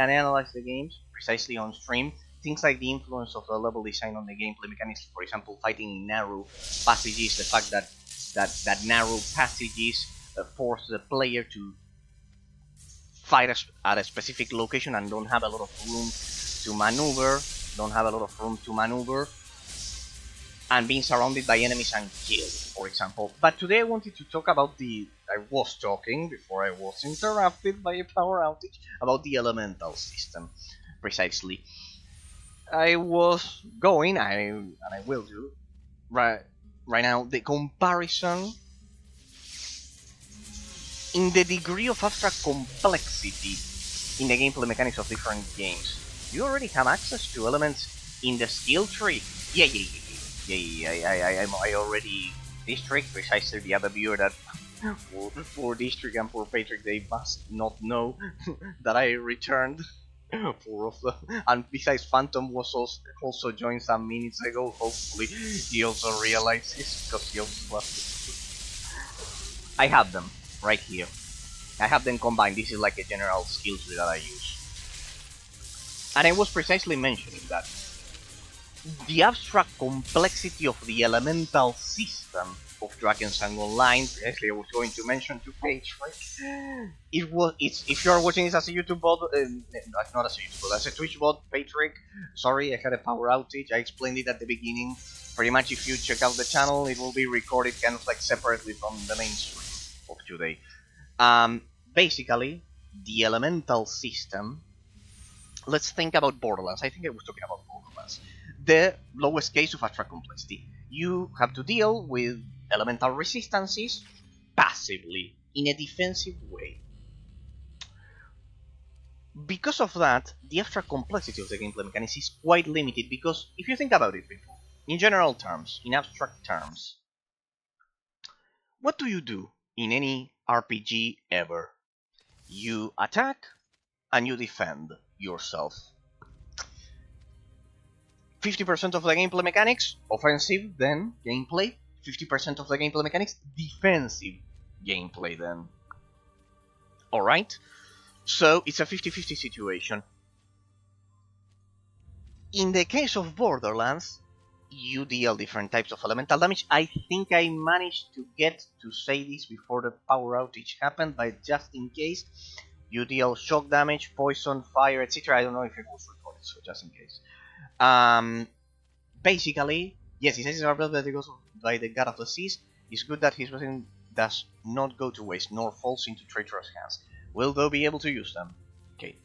and analyze the games precisely on stream. Things like the influence of the level design on the gameplay mechanics, for example, fighting in narrow passages, the fact that narrow passages force the player to fight at a specific location and don't have a lot of room to maneuver, and being surrounded by enemies and killed, for example. But today I wanted to talk about I was talking, before I was interrupted by a power outage, about the elemental system, precisely. I was going, and I will do, right now, the comparison in the degree of abstract complexity in the gameplay mechanics of different games. You already have access to elements in the skill tree. I already district, precisely the other viewer that for district and for Patrick, they must not know that I returned. And besides, Phantom was also joined some minutes ago. Hopefully he also realizes, because he also I have them right here. I have them combined. This is like a general skill tree that I use. And I was precisely mentioning that the abstract complexity of the elemental system of Drakensang Online, precisely I was going to mention to Patrick. If you are watching this as a YouTube bot, not as a YouTube bot, as a Twitch bot, Patrick, sorry, I had a power outage. I explained it at the beginning. Pretty much, if you check out the channel, it will be recorded kind of like separately from the main stream of today. Basically, the elemental system. Let's think about Borderlands. I think I was talking about Borderlands. The lowest case of abstract complexity. You have to deal with elemental resistances passively, in a defensive way. Because of that, the abstract complexity of the gameplay mechanics is quite limited, because if you think about it, people, in general terms, in abstract terms, what do you do in any RPG ever? You attack and you defend yourself. 50% of the gameplay mechanics, offensive, then gameplay. 50% of the gameplay mechanics, defensive gameplay, then. Alright? So, it's a 50-50 situation. In the case of Borderlands, you deal different types of elemental damage. I think I managed to get to say this before the power outage happened, but just in case, you deal shock damage, poison, fire, etc. I don't know if it was recorded, so just in case. Basically, yes, he says his blood that goes by the god of the seas. It's good that his blessing does not go to waste, nor falls into traitorous hands. Will thou be able to use them? Okay.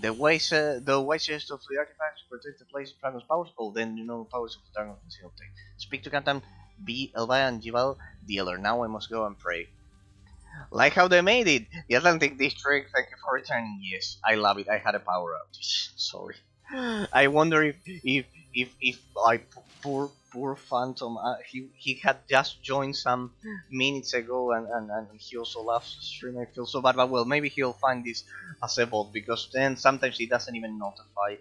The wisest of the artifacts protect the place of dragon's powers. Oh, then you know the powers of the dragon can still take. Speak to Kantan, be Elvira and Jival dealer. Now I must go and pray. Like how they made it! The Atlantic District, thank you for returning. Yes, I love it. I had a power outage. Sorry. I wonder if like poor Phantom, he had just joined some minutes ago and he also loves stream. I feel so bad, but well, maybe he'll find this as a bot, because then sometimes he doesn't even notify.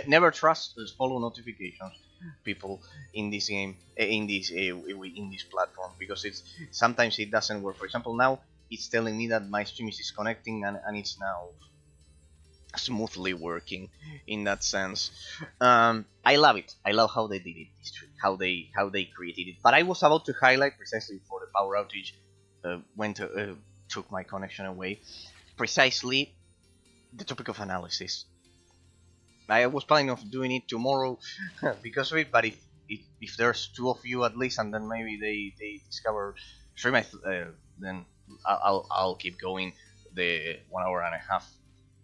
Never trust follow notifications, people, in this game, in this platform, because sometimes it doesn't work. For example, now it's telling me that my stream is disconnecting and it's now smoothly working in that sense. I love it. I love how they did it, how they created it. But I was about to highlight, precisely before the power outage took my connection away, precisely the topic of analysis. I was planning of doing it tomorrow because of it, but if there's two of you at least, and then maybe they discover stream, then I'll keep going the 1 hour and a half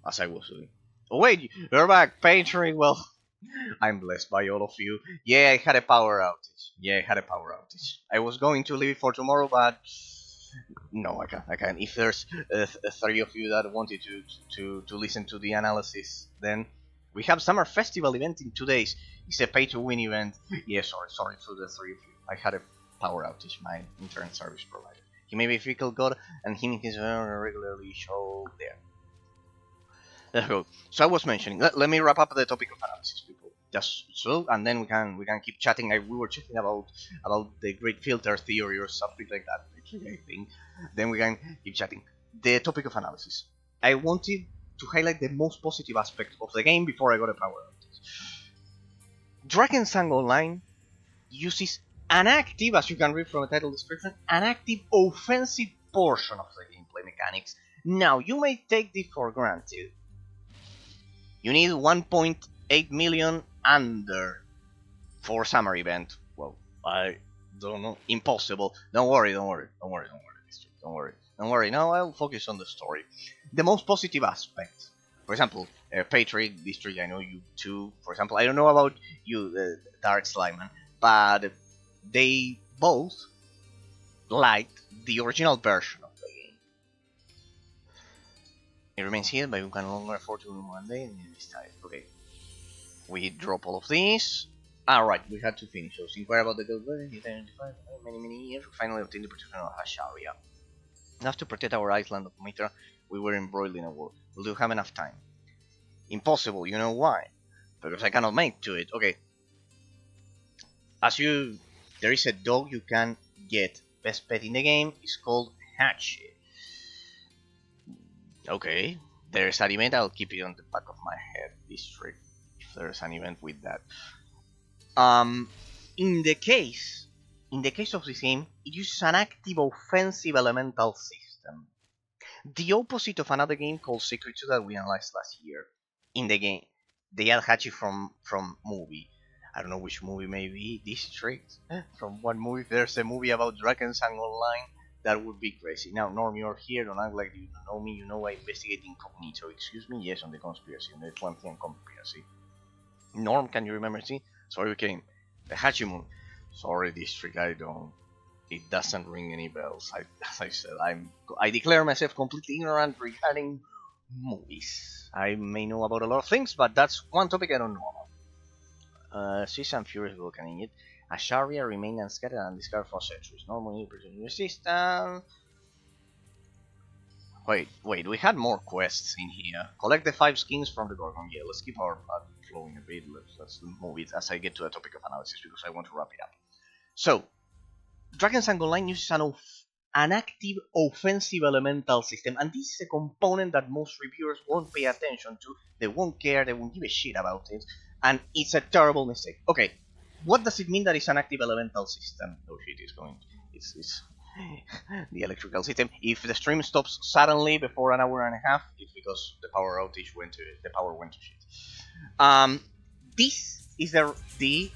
as I was doing. Oh wait, you're back, Patrick. Well, I'm blessed by all of you. Yeah, I had a power outage. I was going to leave it for tomorrow, but no, I can't. If there's three of you that wanted to listen to the analysis, then we have Summer Festival event in 2 days. It's a pay-to-win event. Yeah, sorry to the three of you. I had a power outage, my internet service provider. He may be a fickle god, and he needs regularly show there. Let's go. So I was mentioning. Let me wrap up the topic of analysis, people. Just so, and then we can keep chatting. We were chatting about the great filter theory or something like that. I think. Then we can keep chatting. The topic of analysis. I wanted to highlight the most positive aspect of the game before I go to power outage. Drakensang Online uses an active, as you can read from the title description, an active offensive portion of the gameplay mechanics. Now, you may take this for granted. You need 1.8 million under for summer event. Well, I don't know. Impossible. Don't worry. Don't worry. Now I'll focus on the story. The most positive aspect. For example, Patriot District, I know you too. For example, I don't know about you, Dark Slimeman, but they both liked the original version of the game. It remains here, but you can no longer afford to in one day and this time. Okay. We drop all of these. Alright, we had to finish those. Inquire about the gold many years. We finally obtained the protection of Hasharia. Enough to protect our island of Mitra. We were embroiled in a war. Will you have enough time? Impossible, you know why? Because I cannot make to it. Okay. There is a dog you can get. Best pet in the game is called Hachi. Okay. There's an event, I'll keep it on the back of my head. District. If there's an event with that. In the case of this game, it uses an active offensive elemental system. The opposite of another game called Secret 2 that we analyzed last year. In the game, they add Hachi from movie. I don't know which movie may be District. From what movie? If there's a movie about Drakensang Online, that would be crazy. Now, Norm, you're here. Don't act like you don't know me. You know I investigate incognito. Excuse me? Yes, on the conspiracy. On the Atlantis conspiracy. Norm, can you remember? See? Sorry, we came. The Hachi movie. Sorry, District, I don't. It doesn't ring any bells. As I said, I declare myself completely ignorant regarding movies. I may know about a lot of things, but that's one topic I don't know about. Swiss and Furious volcanic. Asharia remained unscattered and discarded for centuries. Normally, resistance. Wait, we had more quests in here. Collect the 5 skins from the Gorgon. Yeah, let's keep our blood flowing a bit. Let's move it as I get to the topic of analysis because I want to wrap it up. So, Drakensang Online uses an active offensive elemental system, and this is a component that most reviewers won't pay attention to. They won't care, they won't give a shit about it, and it's a terrible mistake. Okay, what does it mean that it's an active elemental system? Oh shit, it's the electrical system. If the stream stops suddenly before an hour and a half, it's because the power went to shit. This is the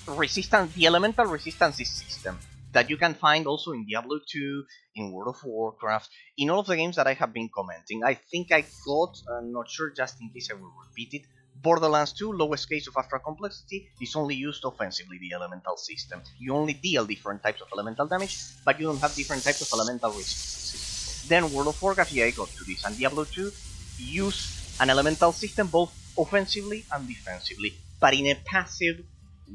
resistance, the elemental resistance system that you can find also in Diablo 2, in World of Warcraft, in all of the games that I have been commenting. I think I got, I'm not sure, just in case I will repeat it. Borderlands 2, lowest case of astral complexity, is only used offensively, the elemental system. You only deal different types of elemental damage, but you don't have different types of elemental resistances. Then World of Warcraft, yeah, I got to this, and Diablo 2 use an elemental system both offensively and defensively, but in a passive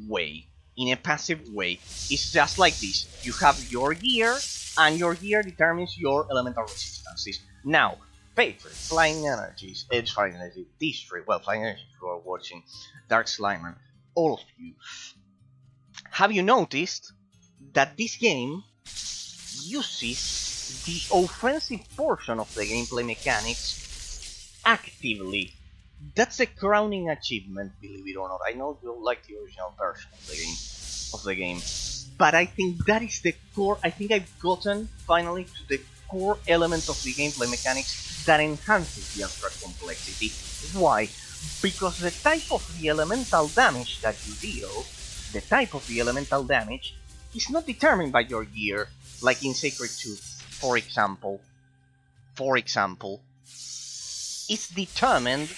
way. It's just like this. You have your gear, and your gear determines your elemental resistances. Now, Patriot, Flying Energies, Edge Flying Energy, District, well, Flying Energy, if you are watching, Dark Slimer, all of you. Have you noticed that this game uses the offensive portion of the gameplay mechanics actively? That's a crowning achievement, believe it or not. I know you like the original version of the game, but I think that is the core. I think I've gotten finally to the core element of the gameplay mechanics that enhances the abstract complexity. Why? Because the type of the elemental damage that you deal, is not determined by your gear, like in Sacred 2, for example. It's determined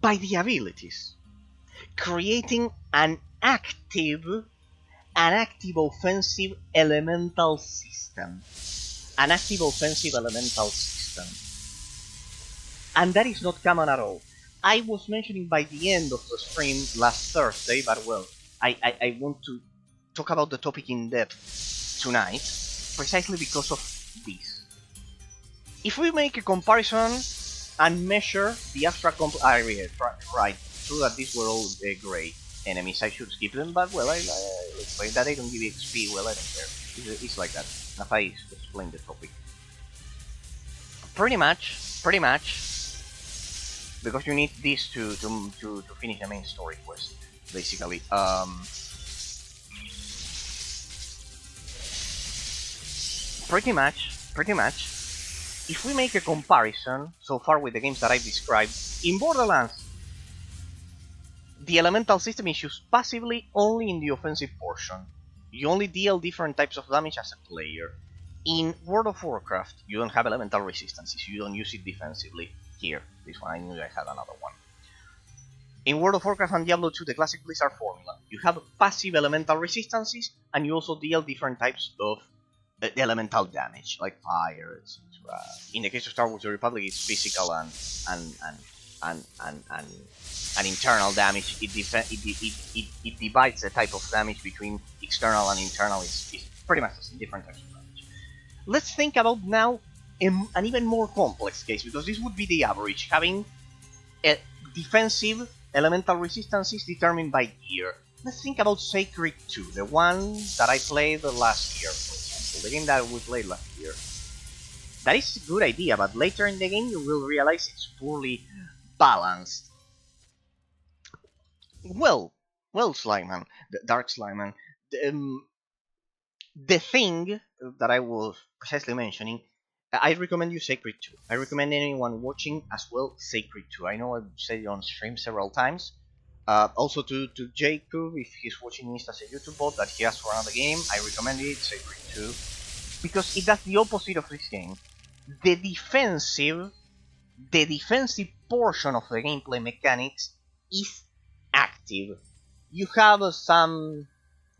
by the abilities, creating an active offensive elemental system. And that is not common at all. I was mentioning by the end of the stream last Thursday, but well, I want to talk about the topic in depth tonight, precisely because of this. If we make a comparison and measure the abstract right, true that these were all grey enemies, I should skip them, but well, I'll explain that. They don't give XP, well, I don't care. It's like that. Enough I explained the topic. Pretty much, because you need this to finish the main story quest, basically. Pretty much. If we make a comparison so far with the games that I've described, in Borderlands, the elemental system is used passively only in the offensive portion. You only deal different types of damage as a player. In World of Warcraft, you don't have elemental resistances, you don't use it defensively. Here, this one, I knew I had another one. In World of Warcraft and Diablo 2, the classic Blizzard formula, you have passive elemental resistances, and you also deal different types of elemental damage, like fire, etc. In the case of Star Wars The Republic, it's physical and internal damage. It divides the type of damage between external and internal. It's pretty much different types of damage. Let's think about now an even more complex case, because this would be the average, having defensive elemental resistances determined by gear. Let's think about Sacred 2, the one that I played last year, for example, the game that we played last year. That is a good idea, but later in the game you will realize it's poorly balanced. Well, Slimeman, the Dark Slimeman, the thing that I was precisely mentioning, I recommend you Sacred 2. I recommend anyone watching as well Sacred 2. I know I've said it on stream several times. Also to Jacob, if he's watching this as a YouTube bot that he asked for another game, I recommend it, Sacred 2, because it does the opposite of this game. The defensive portion of the gameplay mechanics is active. You have some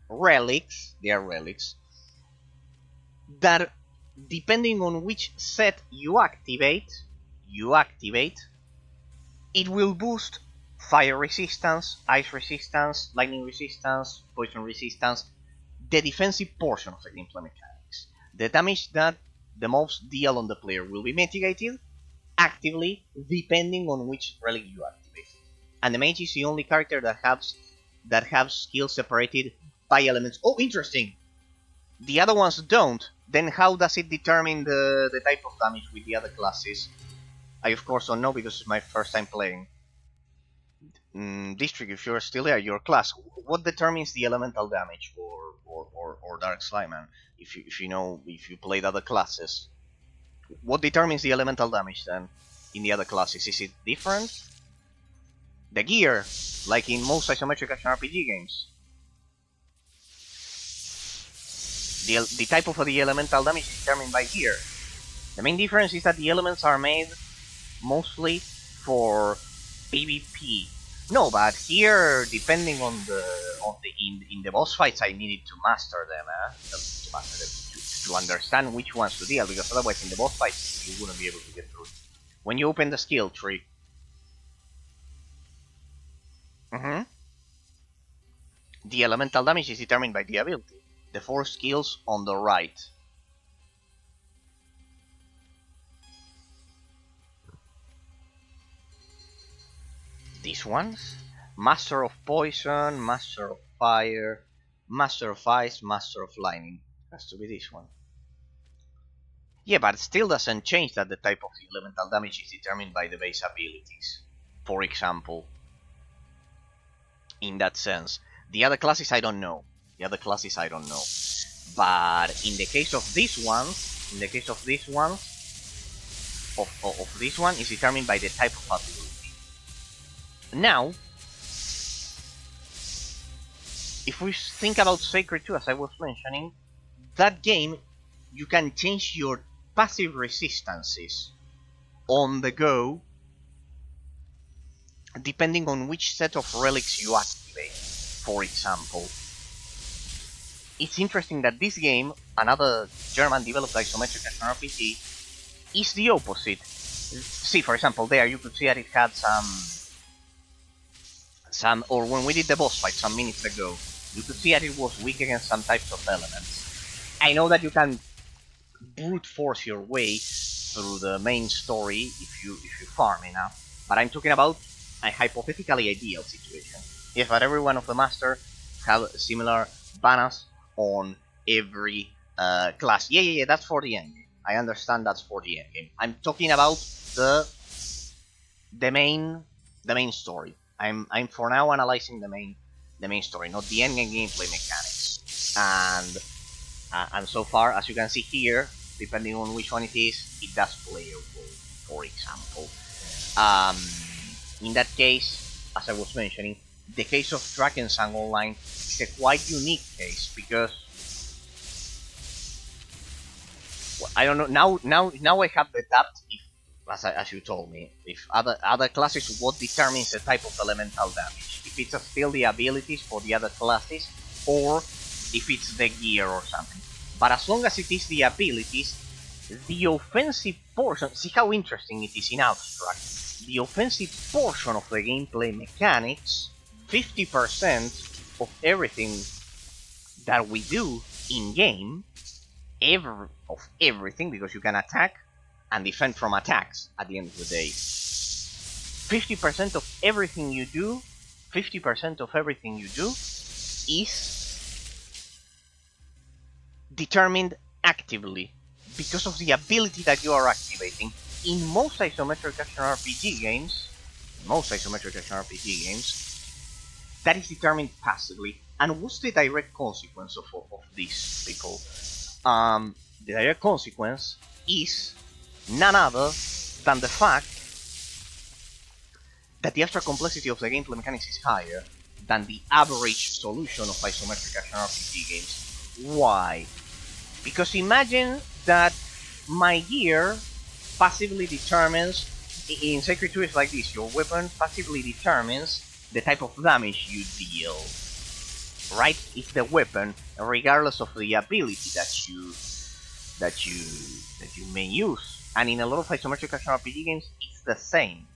relics, they are relics, that depending on which set you activate, it will boost fire resistance, ice resistance, lightning resistance, poison resistance, the defensive portion of the gameplay mechanics. The damage that the mobs deal on the player will be mitigated actively depending on which relic you activate. And the mage is the only character that has skills separated by elements. Oh, interesting! The other ones don't. Then how does it determine the type of damage with the other classes? I of course don't know because it's my first time playing. District, if you're still there, your class. What determines the elemental damage or Dark Slimeman? If you played other classes, what determines the elemental damage then in the other classes? Is it different? The gear, like in most isometric action RPG games. The type of the elemental damage is determined by gear. The main difference is that the elements are made mostly for PvP. No, but here, depending on in the boss fights, I needed to master them, to understand which ones to deal, because otherwise in the boss fights you wouldn't be able to get through. When you open the skill tree, the elemental damage is determined by the ability. The 4 skills on the right. These ones? Master of Poison, Master of Fire, Master of Ice, Master of Lightning. Has to be this one. Yeah, but it still doesn't change that the type of the elemental damage is determined by the base abilities. For example. In that sense. The other classes I don't know. But in the case of these ones, of this one is determined by the type of ability. Now, if we think about Sacred 2, as I was mentioning, that game, you can change your passive resistances on the go depending on which set of relics you activate, for example. It's interesting that this game, another German-developed isometric action RPG, is the opposite. See, for example, there you could see that it had or when we did the boss fight some minutes ago, you could see that it was weak against some types of elements. I know that you can brute force your way through the main story if you farm enough, but I'm talking about a hypothetically ideal situation. If at every one of the master have similar banners on every class. Yeah, that's for the end game. I understand that's for the end game. I'm talking about the main story. I'm for now analyzing the main story, not the end game gameplay mechanics. And so far, as you can see here, depending on which one it is, it does play a role. For example, in that case, as I was mentioning, the case of Drakensang Online is a quite unique case because, well, I don't know. Now I have the doubt if, as you told me, if other classes, what determines the type of elemental damage? If it's still the abilities for the other classes, or if it's the gear or something. But as long as it is the abilities, the offensive portion. See how interesting it is in abstract. The offensive portion of the gameplay mechanics, 50% of everything that we do in game, everything, because you can attack and defend from attacks at the end of the day. 50% of everything you do, 50% of everything you do is determined actively because of the ability that you are activating. In most isometric action RPG games, that is determined passively. And what's the direct consequence of this, people? The direct consequence is none other than the fact that the abstract complexity of the gameplay mechanics is higher than the average solution of isometric action RPG games. Why? Because imagine that my gear passively determines, in Sacred 2 it's like this, your weapon passively determines the type of damage you deal. Right? It's the weapon, regardless of the ability that you may use. And in a lot of isometric action RPG games, it's the same.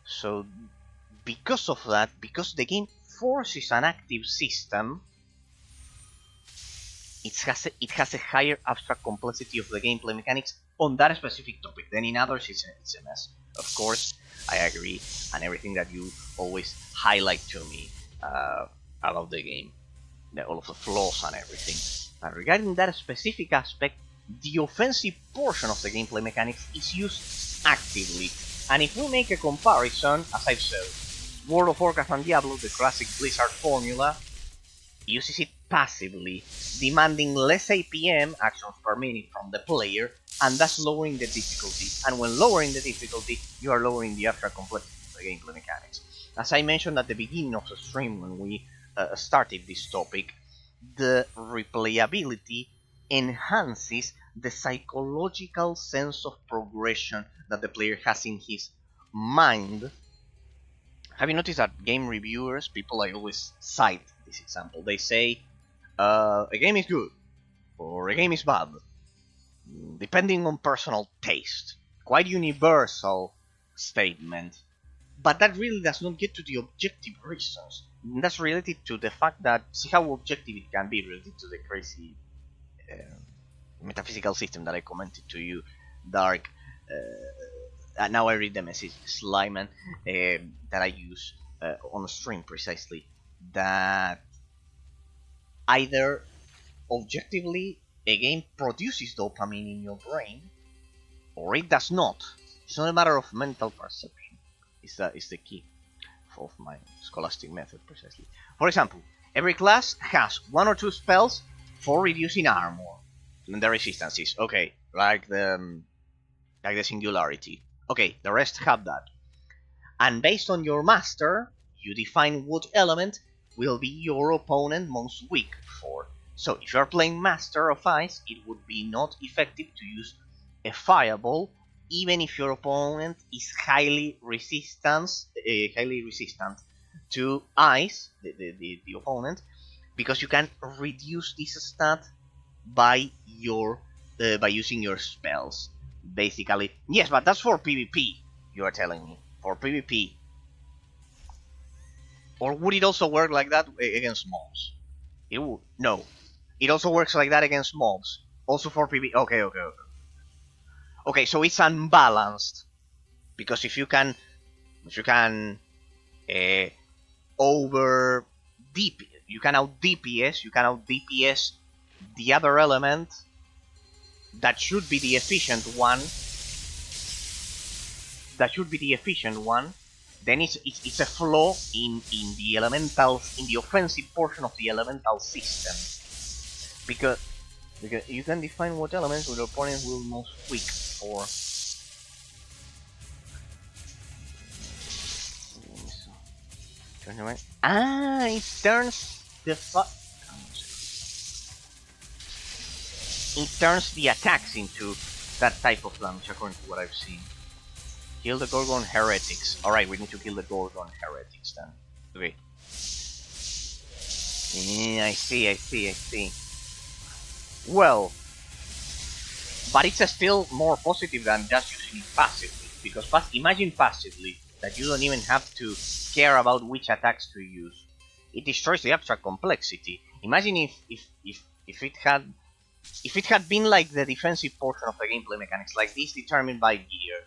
So, because of that, because the game forces an active system, it has a higher abstract complexity of the gameplay mechanics on that specific topic. Then in others, it's a mess. Of course, I agree, and everything that you always highlight to me about the game, all of the flaws and everything. But regarding that specific aspect, the offensive portion of the gameplay mechanics is used actively. And if we make a comparison, as I've said, World of Warcraft and Diablo, the classic Blizzard formula, uses it passively, demanding less APM, actions per minute, from the player, and thus lowering the difficulty. And when lowering the difficulty, you are lowering the abstract complexity of the gameplay mechanics. As I mentioned at the beginning of the stream when we started this topic, the replayability enhances the psychological sense of progression that the player has in his mind. Have you noticed that game reviewers, people I always cite this example, they say a game is good or a game is bad, depending on personal taste. Quite universal statement. But that really does not get to the objective reasons. That's related to the fact that, see how objective it can be related to the crazy metaphysical system that I commented to you, Dark. Now I read the message, Slyman, that I use on stream precisely. That either objectively a game produces dopamine in your brain, or it does not. It's not a matter of mental perception. Is the key of my scholastic method precisely. For example, every class has one or two spells for reducing armor and the resistances. Okay, like the singularity. Okay, the rest have that. And based on your master, you define what element will be your opponent most weak for. So if you're playing Master of Ice, it would be not effective to use a fireball, even if your opponent is highly resistant to ice, the opponent, because you can reduce this stat by using your spells. Basically, yes, but that's for PvP. You are telling me for PvP, or would it also work like that against mobs? It would. No, it also works like that against mobs. Also for PvP. Okay. Okay, so it's unbalanced because if you can over DP, you can out DPS the other element that should be the efficient one. That should be the efficient one. Then it's a flaw in the elementals, in the offensive portion of the elemental system, because you can define what elements your opponent will most weak for. Ah, it turns the attacks into that type of damage, according to what I've seen. Kill the Gorgon heretics. Alright, we need to kill the Gorgon heretics then. Okay. Yeah, I see. Well, but it's still more positive than just using it passively. Because imagine passively that you don't even have to care about which attacks to use. It destroys the abstract complexity. Imagine if it had been like the defensive portion of the gameplay mechanics, like this, determined by gear.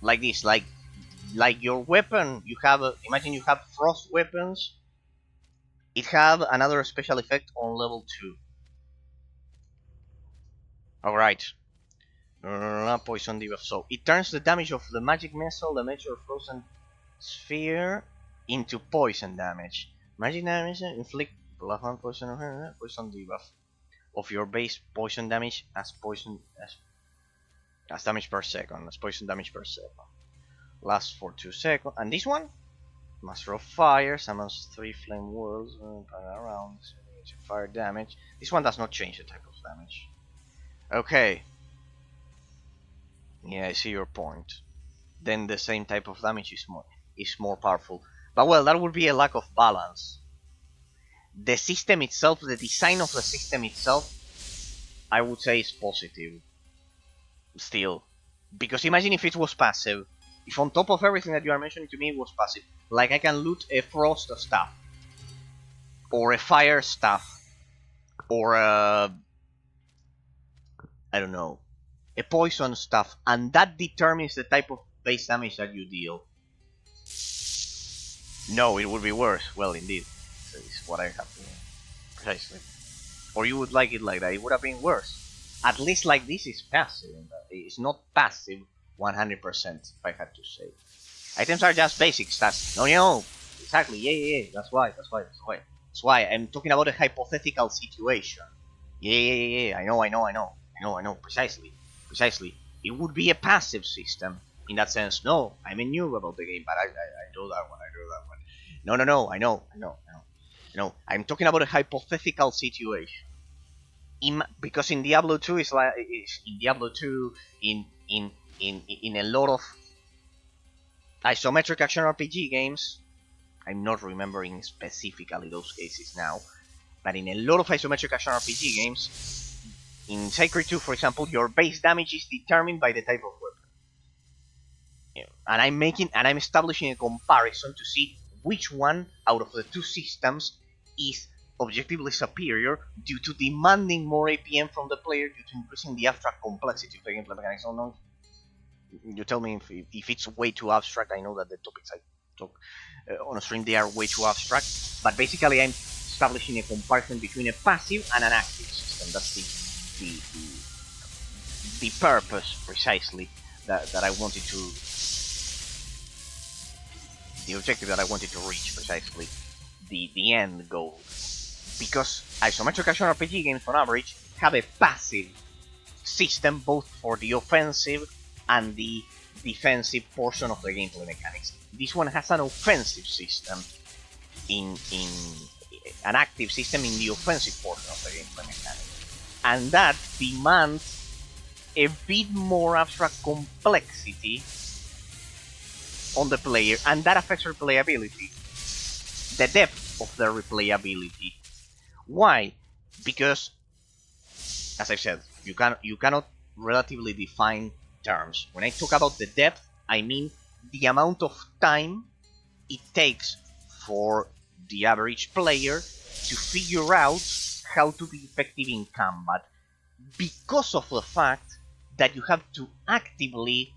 Like this, like your weapon, you have imagine you have frost weapons. It have another special effect on level 2. Alright. Poison debuff. So it turns the damage of the magic missile, the major frozen sphere, into poison damage. Magic damage inflict +1 poison debuff of your base poison damage as damage per second, as poison damage per second. Lasts for 2 seconds. And this one? Master of Fire, summons 3 flame worlds around fire damage. This one does not change the type of damage. Okay. Yeah, I see your point. Then the same type of damage is more powerful. But well, that would be a lack of balance. The system itself, the design of the system itself, I would say is positive. Still. Because imagine if it was passive. If on top of everything that you are mentioning to me it was passive. Like I can loot a frost staff. Or a fire staff. Or a... I don't know. A poison staff. And that determines the type of base damage that you deal. No, it would be worse. Well, indeed. It's what I have to... Precisely. Or you would like it like that. It would have been worse. At least like this is passive. It's not passive 100%, if I had to say. Items are just basic stats. No. Exactly. Yeah. That's why. I'm talking about a hypothetical situation. Yeah. I know. Precisely. It would be a passive system. In that sense, no. I'm a noob about the game, but I know that one. No. I know. I'm talking about a hypothetical situation. Because in Diablo 2 is like in Diablo 2 in a lot of isometric action RPG games, I'm not remembering specifically those cases now, but in a lot of isometric action RPG games, in Sacred 2 for example, your base damage is determined by the type of weapon. Yeah. And I'm establishing a comparison to see which one out of the two systems is objectively superior due to demanding more APM from the player due to increasing the abstract complexity of the gameplay mechanics. Oh no, you tell me if it's way too abstract. I know that the topics I talk on a stream, they are way too abstract, but basically I'm establishing a comparison between a passive and an active system. That's the purpose precisely that I wanted to, the objective that I wanted to reach precisely, the end goal. Because isometric action RPG games on average have a passive system both for the offensive and the defensive portion of the gameplay mechanics. This one has an offensive system in an active system in the offensive portion of the gameplay mechanics. And that demands a bit more abstract complexity on the player, and that affects replayability. The depth of the replayability. Why? Because, as I've said, you cannot relatively define terms. When I talk about the depth, I mean the amount of time it takes for the average player to figure out how to be effective in combat, because of the fact that you have to actively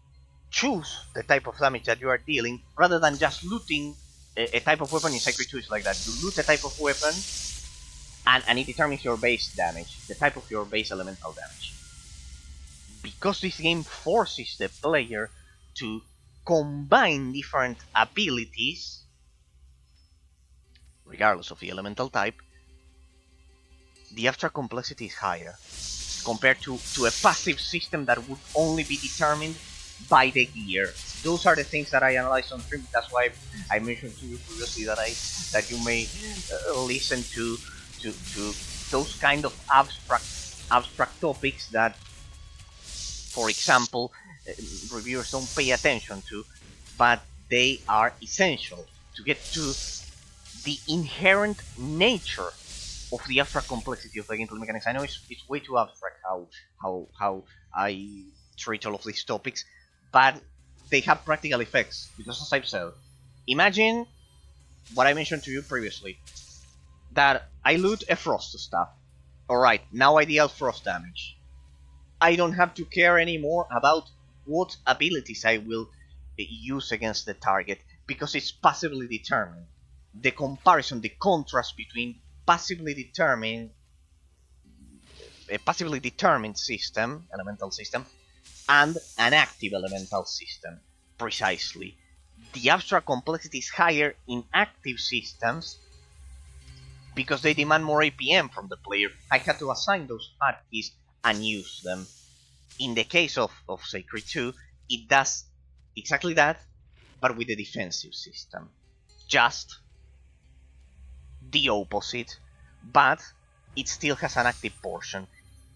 choose the type of damage that you are dealing, rather than just looting a type of weapon. In Sacred 2 is like that. You loot a type of weapon, and it determines your base damage, the type of your base elemental damage. because this game forces the player to combine different abilities, regardless of the elemental type, the abstract complexity is higher compared to a passive system that would only be determined by the gear. Those are the things that I analyzed on stream. That's why I mentioned to you previously that you may listen to those kind of abstract topics that, for example, reviewers don't pay attention to, but they are essential to get to the inherent nature of the abstract complexity of the gameplay mechanics. I know it's way too abstract how I treat all of these topics, but they have practical effects, because as I've said, imagine what I mentioned to you previously, that I loot a frost staff. Alright, now I deal frost damage. I don't have to care anymore about what abilities I will use against the target, because it's passively determined. The comparison, the contrast between a passively determined system, elemental system, and an active elemental system, precisely. The abstract complexity is higher in active systems because they demand more APM from the player. I had to assign those hotkeys and use them. In the case of Sacred 2, it does exactly that, but with a defensive system. Just the opposite, but it still has an active portion.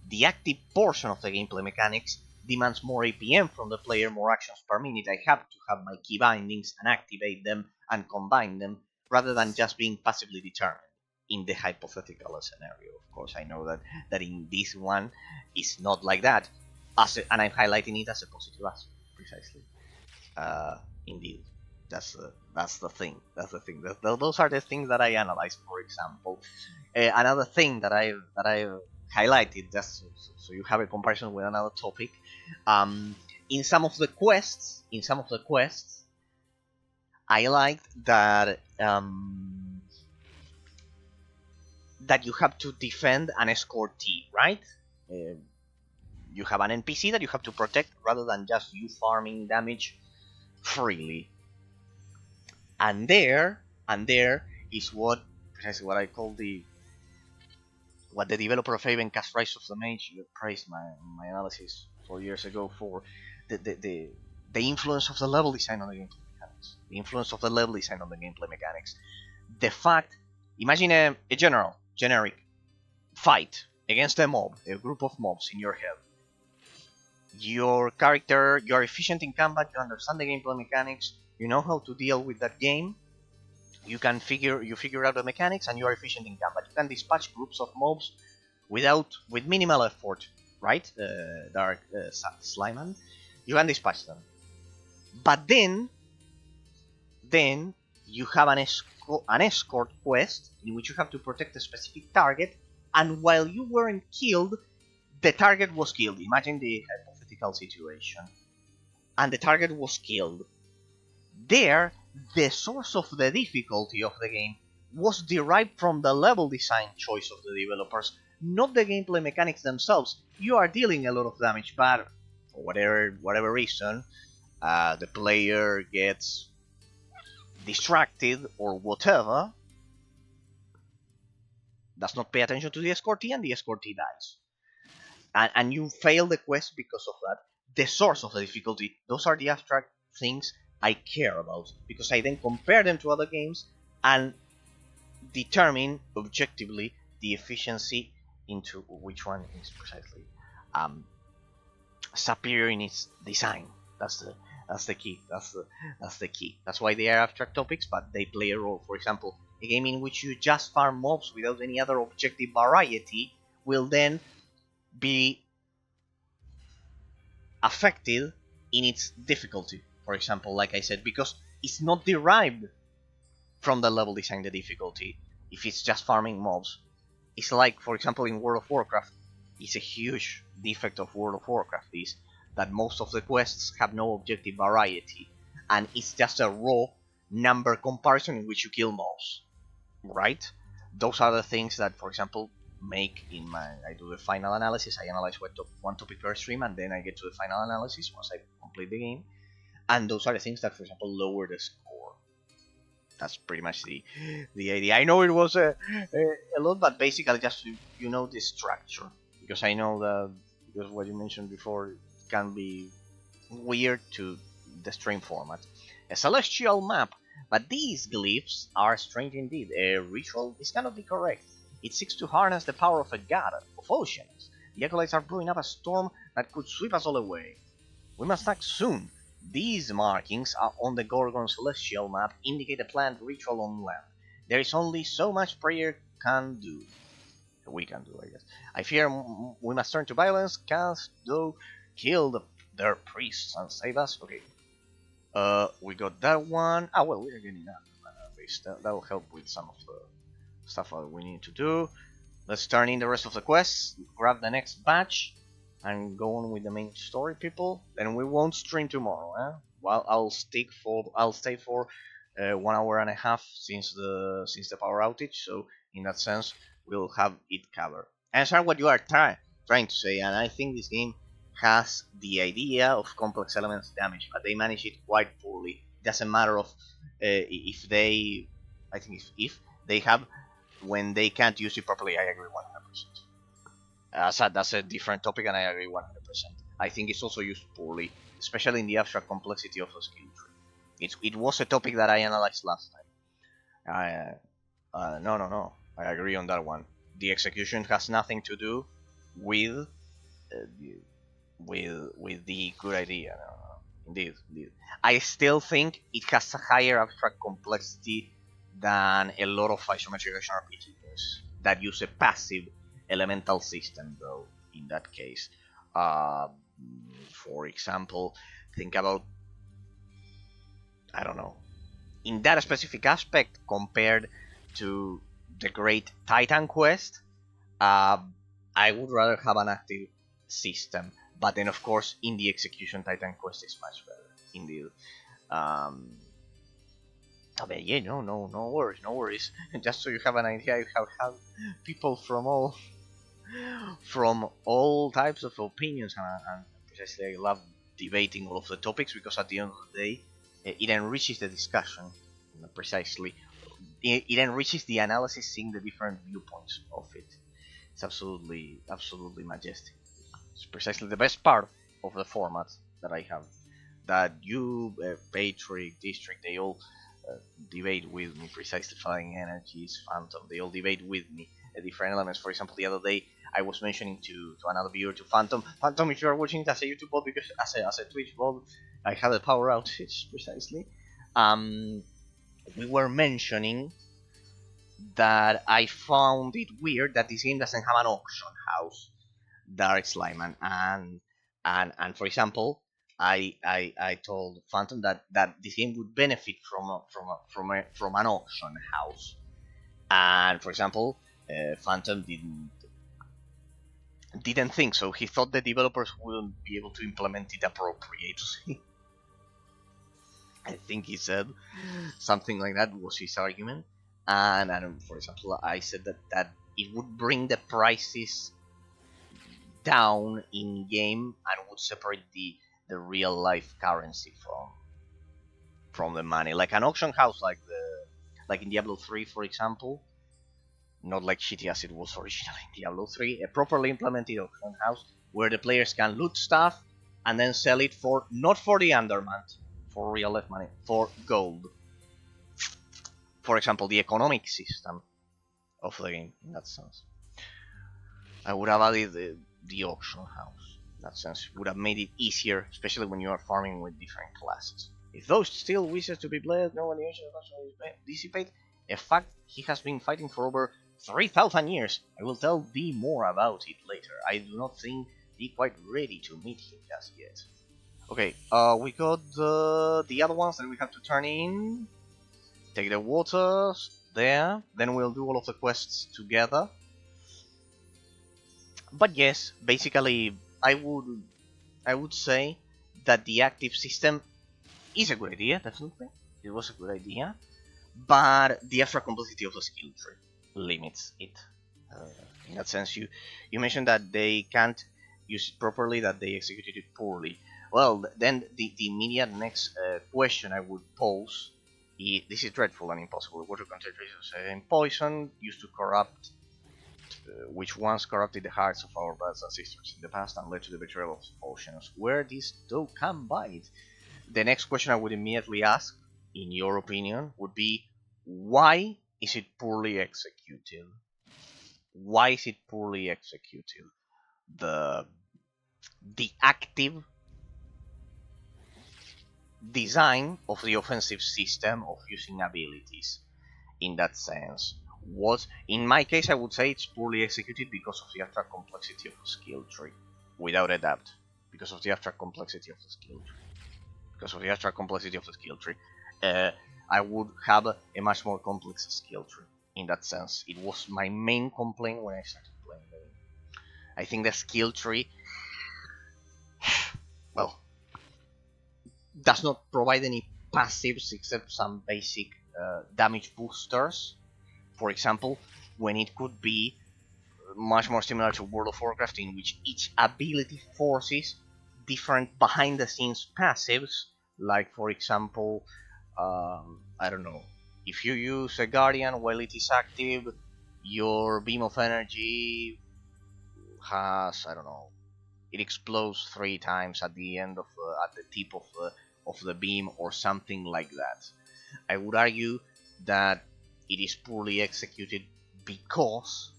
The active portion of the gameplay mechanics demands more APM from the player, more actions per minute. I have to have my key bindings and activate them and combine them, rather than just being passively determined in the hypothetical scenario. Of course, I know that in this one, it's not like that, and I'm highlighting it as a positive aspect, precisely. Indeed, that's the thing. Those are the things that I analyzed. For example, another thing that I've highlighted, just so you have a comparison with another topic. In some of the quests, I liked that that you have to defend an escortee, right? You have an NPC that you have to protect, rather than just you farming damage freely. And there is precisely what I call what the developer of Havencast Rise of the Mage praised my analysis 4 years ago for, the influence of the level design on the gameplay mechanics. The influence of the level design on the gameplay mechanics. The fact, imagine a generic fight against a mob, a group of mobs in your head. Your character, you're efficient in combat, you understand the gameplay mechanics, you know how to deal with that game. You figure out the mechanics, and you are efficient in combat. You can dispatch groups of mobs with minimal effort, right? Dark Slyman, you can dispatch them. But then you have an escort quest in which you have to protect a specific target, and while you weren't killed, the target was killed. Imagine the hypothetical situation, and the target was killed. There, the source of the difficulty of the game was derived from the level design choice of the developers, not the gameplay mechanics themselves. You are dealing a lot of damage, but for whatever reason, the player gets distracted or whatever, does not pay attention to the escortee, and the escortee dies. And you fail the quest because of that. The source of the difficulty, those are the abstract things I care about, because I then compare them to other games and determine objectively the efficiency into which one is precisely superior in its design. That's the key. That's the key. That's why they are abstract topics, but they play a role. For example, a game in which you just farm mobs without any other objective variety will then be affected in its difficulty. For example, like I said, because it's not derived from the level design, the difficulty. If it's just farming mobs, it's like, for example, in World of Warcraft, it's a huge defect of World of Warcraft is that most of the quests have no objective variety, and it's just a raw number comparison in which you kill mobs, right? Those are the things that, for example, make in my, I do the final analysis. I analyze one topic per stream, and then I get to the final analysis once I complete the game. And those are the things that, for example, lower the score. That's pretty much the idea. I know it was a lot, but basically just you know the structure, because I know that, because what you mentioned before can be weird to the stream format. A celestial map, but these glyphs are strange indeed. A ritual, this cannot be correct. It seeks to harness the power of a god of oceans. The acolytes are brewing up a storm that could sweep us all away. We must act soon. These markings are on the Gorgon celestial map indicate a planned ritual on land. There is only so much prayer can do. We can do, I guess. I fear we must turn to violence, cast, though, kill their priests and save us. Okay. We got that one. Ah, well, we're getting that. That'll help with some of the stuff that we need to do. Let's turn in the rest of the quests, grab the next batch, and go on with the main story, people. Then we won't stream tomorrow, eh? Well, I'll stay for 1 hour and a half since the power outage. So in that sense, we'll have it covered. Answer what you are trying to say, and I think this game has the idea of complex elements damage, but they manage it quite poorly. It doesn't matter of if they have, when they can't use it properly. I agree 100%. That's a different topic, and I agree 100%. I think it's also used poorly, especially in the abstract complexity of a skill tree. It was a topic that I analyzed last time. No. I agree on that one. The execution has nothing to do with the good idea. No. Indeed. I still think it has a higher abstract complexity than a lot of isometric action RPGs that use a passive elemental system, though. In that case, for example, think about, I don't know, in that specific aspect compared to the Great Titan Quest, I would rather have an active system. But then, of course, in the execution, Titan Quest is much better, indeed. Yeah, no worries. Just so you have an idea, you have people from all types of opinions, and precisely I love debating all of the topics, because at the end of the day, it enriches the discussion. Precisely, it enriches the analysis, seeing the different viewpoints of it. It's absolutely majestic. It's precisely the best part of the format that I have. That you, Patrick, District, they all debate with me. Precisely, Flying Energies, Phantom, they all debate with me different elements. For example, the other day I was mentioning to another viewer, to Phantom, if you are watching it as a YouTube bot, because as a Twitch bot, I had a power outage, precisely. We were mentioning that I found it weird that this game doesn't have an auction house, Dark Slime, and for example, I told Phantom that this game would benefit from an auction house, and for example, Phantom didn't think so. He thought the developers wouldn't be able to implement it appropriately. I think he said something like that was his argument, and for example, I said that it would bring the prices down in game and would separate the real life currency from the money, like an auction house, like in Diablo 3, for example. Not like shitty as it was originally in Diablo 3, a properly implemented auction house where the players can loot stuff and then sell it for, not for the undermount, for real life money, for gold. For example, the economic system of the game, in that sense. I would have added the auction house. In that sense, would have made it easier, especially when you are farming with different classes. If those still wishes to be blessed, no one dissipate, a fact he has been fighting for over 3,000 years. I will tell thee more about it later. I do not think thee quite ready to meet him just yet. Okay, we got the other ones that we have to turn in. Take the waters there. Then we'll do all of the quests together. But yes, basically, I would say that the active system is a good idea, definitely. It was a good idea. But the extra complexity of the skill tree limits it. In that sense, you mentioned that they can't use it properly, that they executed it poorly. Well, then the immediate next question I would pose is, this is dreadful and impossible. Water concentrations in poison used to corrupt, which once corrupted the hearts of our brothers and sisters in the past and led to the betrayal of oceans. Where this dough come by it? The next question I would immediately ask, in your opinion, would be, why is it poorly executed? Why is it poorly executed? The the active design of the offensive system of using abilities in that sense was, in my case, I would say it's poorly executed because of the abstract complexity of the skill tree, without a doubt, because of the abstract complexity of the skill tree. Because of the abstract complexity of the skill tree, I would have a much more complex skill tree. In that sense, it was my main complaint when I started playing the game. I think the skill tree, well, does not provide any passives except some basic damage boosters. For example, when it could be much more similar to World of Warcraft, in which each ability forces different behind the scenes passives, like for example, I don't know, if you use a Guardian while it is active, your beam of energy has, I don't know, it explodes 3 times at the end of at the tip of the beam or something like that. I would argue that it is poorly executed because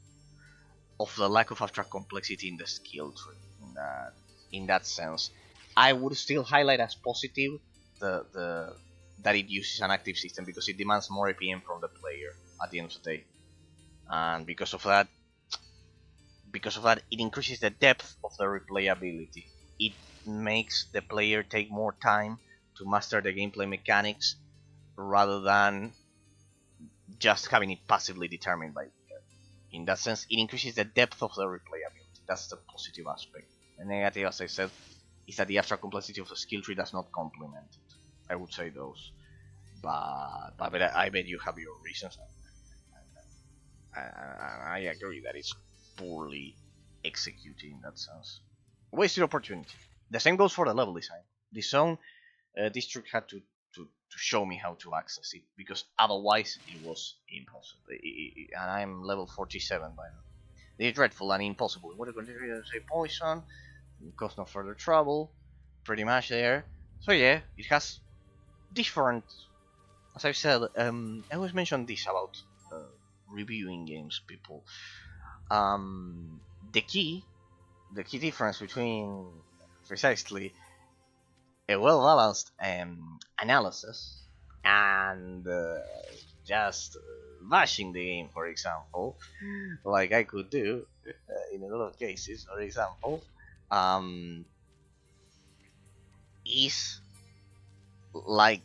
of the lack of abstract complexity in the skill tree. In that sense, I would still highlight as positive the that it uses an active system because it demands more APM from the player at the end of the day, and because of that, it increases the depth of the replayability. It makes the player take more time to master the gameplay mechanics rather than just having it passively determined by player. In that sense, it increases the depth of the replayability. That's the positive aspect. The negative, as I said, is that the abstract complexity of the skill tree does not complement it. I would say those. But I bet you have your reasons. I agree that it's poorly executed in that sense. Wasted opportunity. The same goes for the level design. The zone district had to show me how to access it because otherwise it was impossible. And I'm level 47 by now. They're dreadful and impossible. What are going to say poison? Cause no further trouble. Pretty much there. So yeah, it has different. As I've said, I always mention this about reviewing games, people. The key difference between precisely a well-balanced analysis and just bashing the game, for example, like I could do in a lot of cases, for example, is like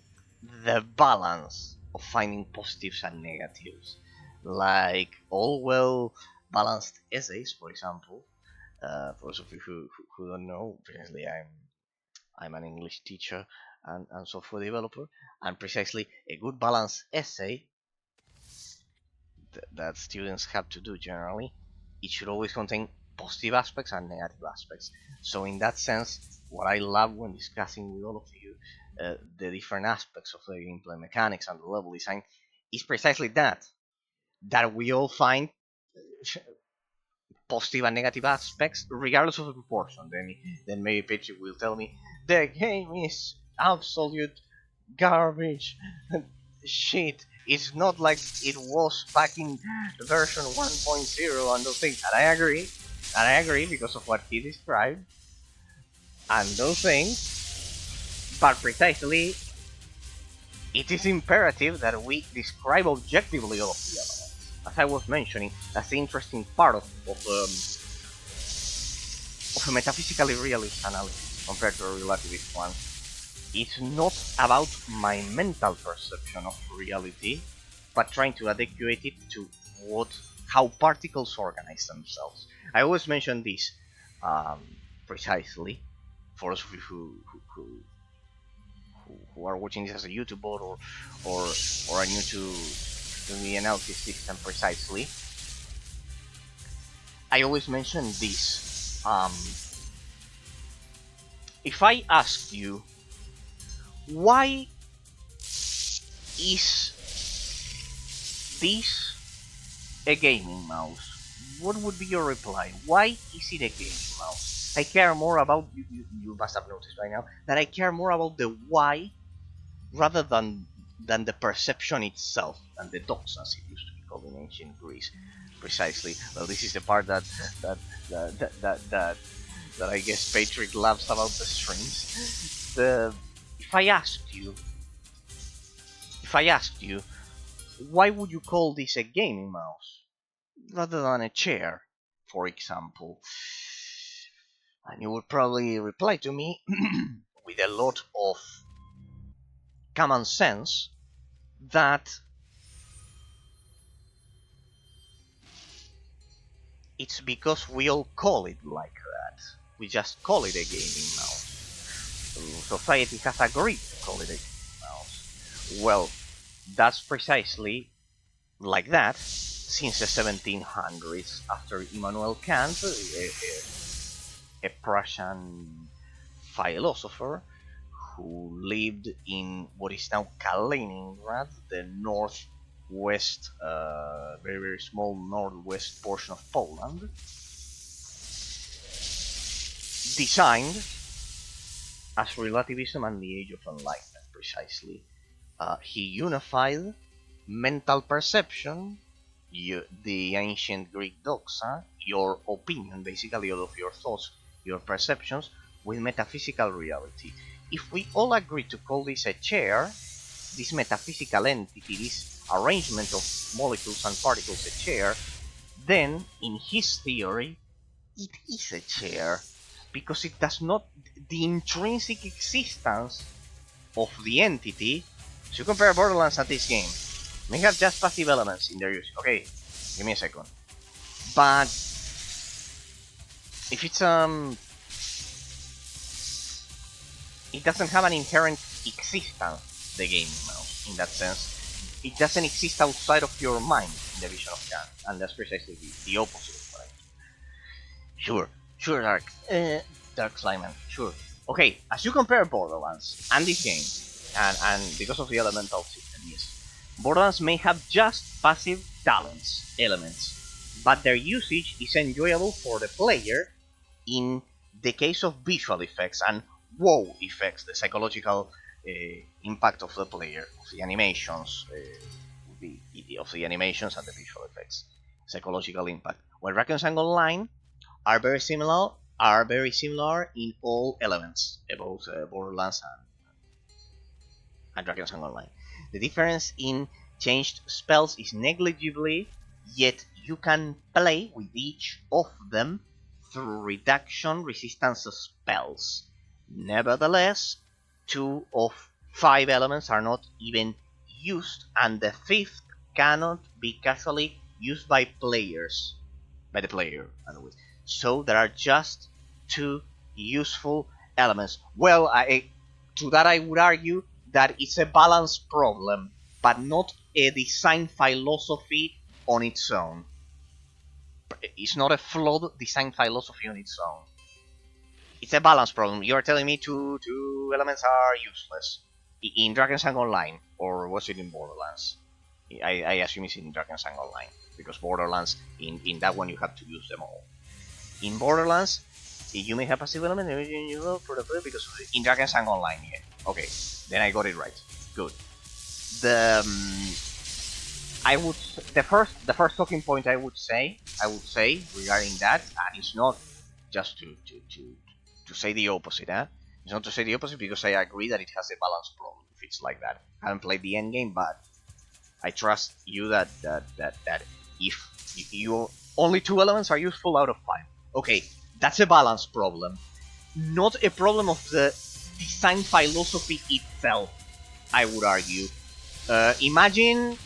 the balance of finding positives and negatives. Like all well balanced essays, for example. For those of you who don't know, previously I'm an English teacher and software developer, and precisely a good balanced essay that students have to do generally, it should always contain positive aspects and negative aspects. So in that sense, what I love when discussing with all of you the different aspects of the gameplay mechanics and the level design is precisely that we all find positive and negative aspects regardless of the proportion. Then maybe Patrick will tell me the game is absolute garbage shit. It's not like it was back in version 1.0 and those things. And I agree because of what he described and those things. But precisely, it is imperative that we describe objectively all of the elements. As I was mentioning, that's the interesting part of a metaphysically realist analysis compared to a relativist one. It's not about my mental perception of reality, but trying to adequate it to how particles organize themselves. I always mention this precisely for those of you who are watching this as a YouTube bot or are new to the analysis system precisely. I always mention this. If I asked you, why is this a gaming mouse? What would be your reply? Why is it a gaming mouse? I care more about, you must have noticed by now, that I care more about the why rather than the perception itself, and the doxa, as it used to be called in ancient Greece. Precisely. Well, this is the part that I guess Patrick loves about the streams. If I asked you, why would you call this a gaming mouse rather than a chair, for example? And you would probably reply to me with a lot of common sense that it's because we all call it like that. We just call it a gaming mouse. Society has agreed to call it a gaming mouse. Well, that's precisely like that since the 1700s, after Immanuel Kant, a Prussian philosopher who lived in what is now Kaliningrad, the northwest, very, very small northwest portion of Poland, designed as relativism and the Age of Enlightenment, precisely. He unified mental perception, the ancient Greek doxa, your opinion, basically all of your thoughts, your perceptions, with metaphysical reality. If we all agree to call this a chair, this metaphysical entity, this arrangement of molecules and particles a chair, then, in his theory, it is a chair, because it does not, the intrinsic existence of the entity, so you compare Borderlands and this game, may have just passive elements in their use. Okay, give me a second. But if it's it doesn't have an inherent existence, the gaming mouse, in that sense. It doesn't exist outside of your mind, in the vision of Kant, and that's precisely the opposite of what I do. Sure, Dark Sliman, sure. Okay, as you compare Borderlands and this game, and because of the elemental system, yes, Borderlands may have just passive elements, but their usage is enjoyable for the player in the case of visual effects and wow effects, the psychological impact of the player, of the animations, of the animations and the visual effects, psychological impact. While Drakensang Online are very similar in all elements, both Borderlands and Drakensang Online. The difference in changed spells is negligible, yet you can play with each of them through reduction resistance spells. Nevertheless, 2 of 5 elements are not even used, and the 5th cannot be casually used by the player. So there are just 2 useful elements. Well, to that I would argue that it's a balance problem, but not a design philosophy on its own. It's not a flawed design philosophy on its own. It's a balance problem. You're telling me two elements are useless in Drakensang Online, or was it in Borderlands? I assume it's in Drakensang Online, because Borderlands, in that one you have to use them all. In Borderlands, you may have passive element because in Drakensang Online, yeah. Okay, then I got it right. Good. The first talking point I would say regarding that, and it's not just to say the opposite, It's not to say the opposite, because I agree that it has a balance problem if it's like that. I haven't played the end game, but I trust you that if you only 2 elements are useful out of 5. Okay, that's a balance problem, not a problem of the design philosophy itself, I would argue. Imagine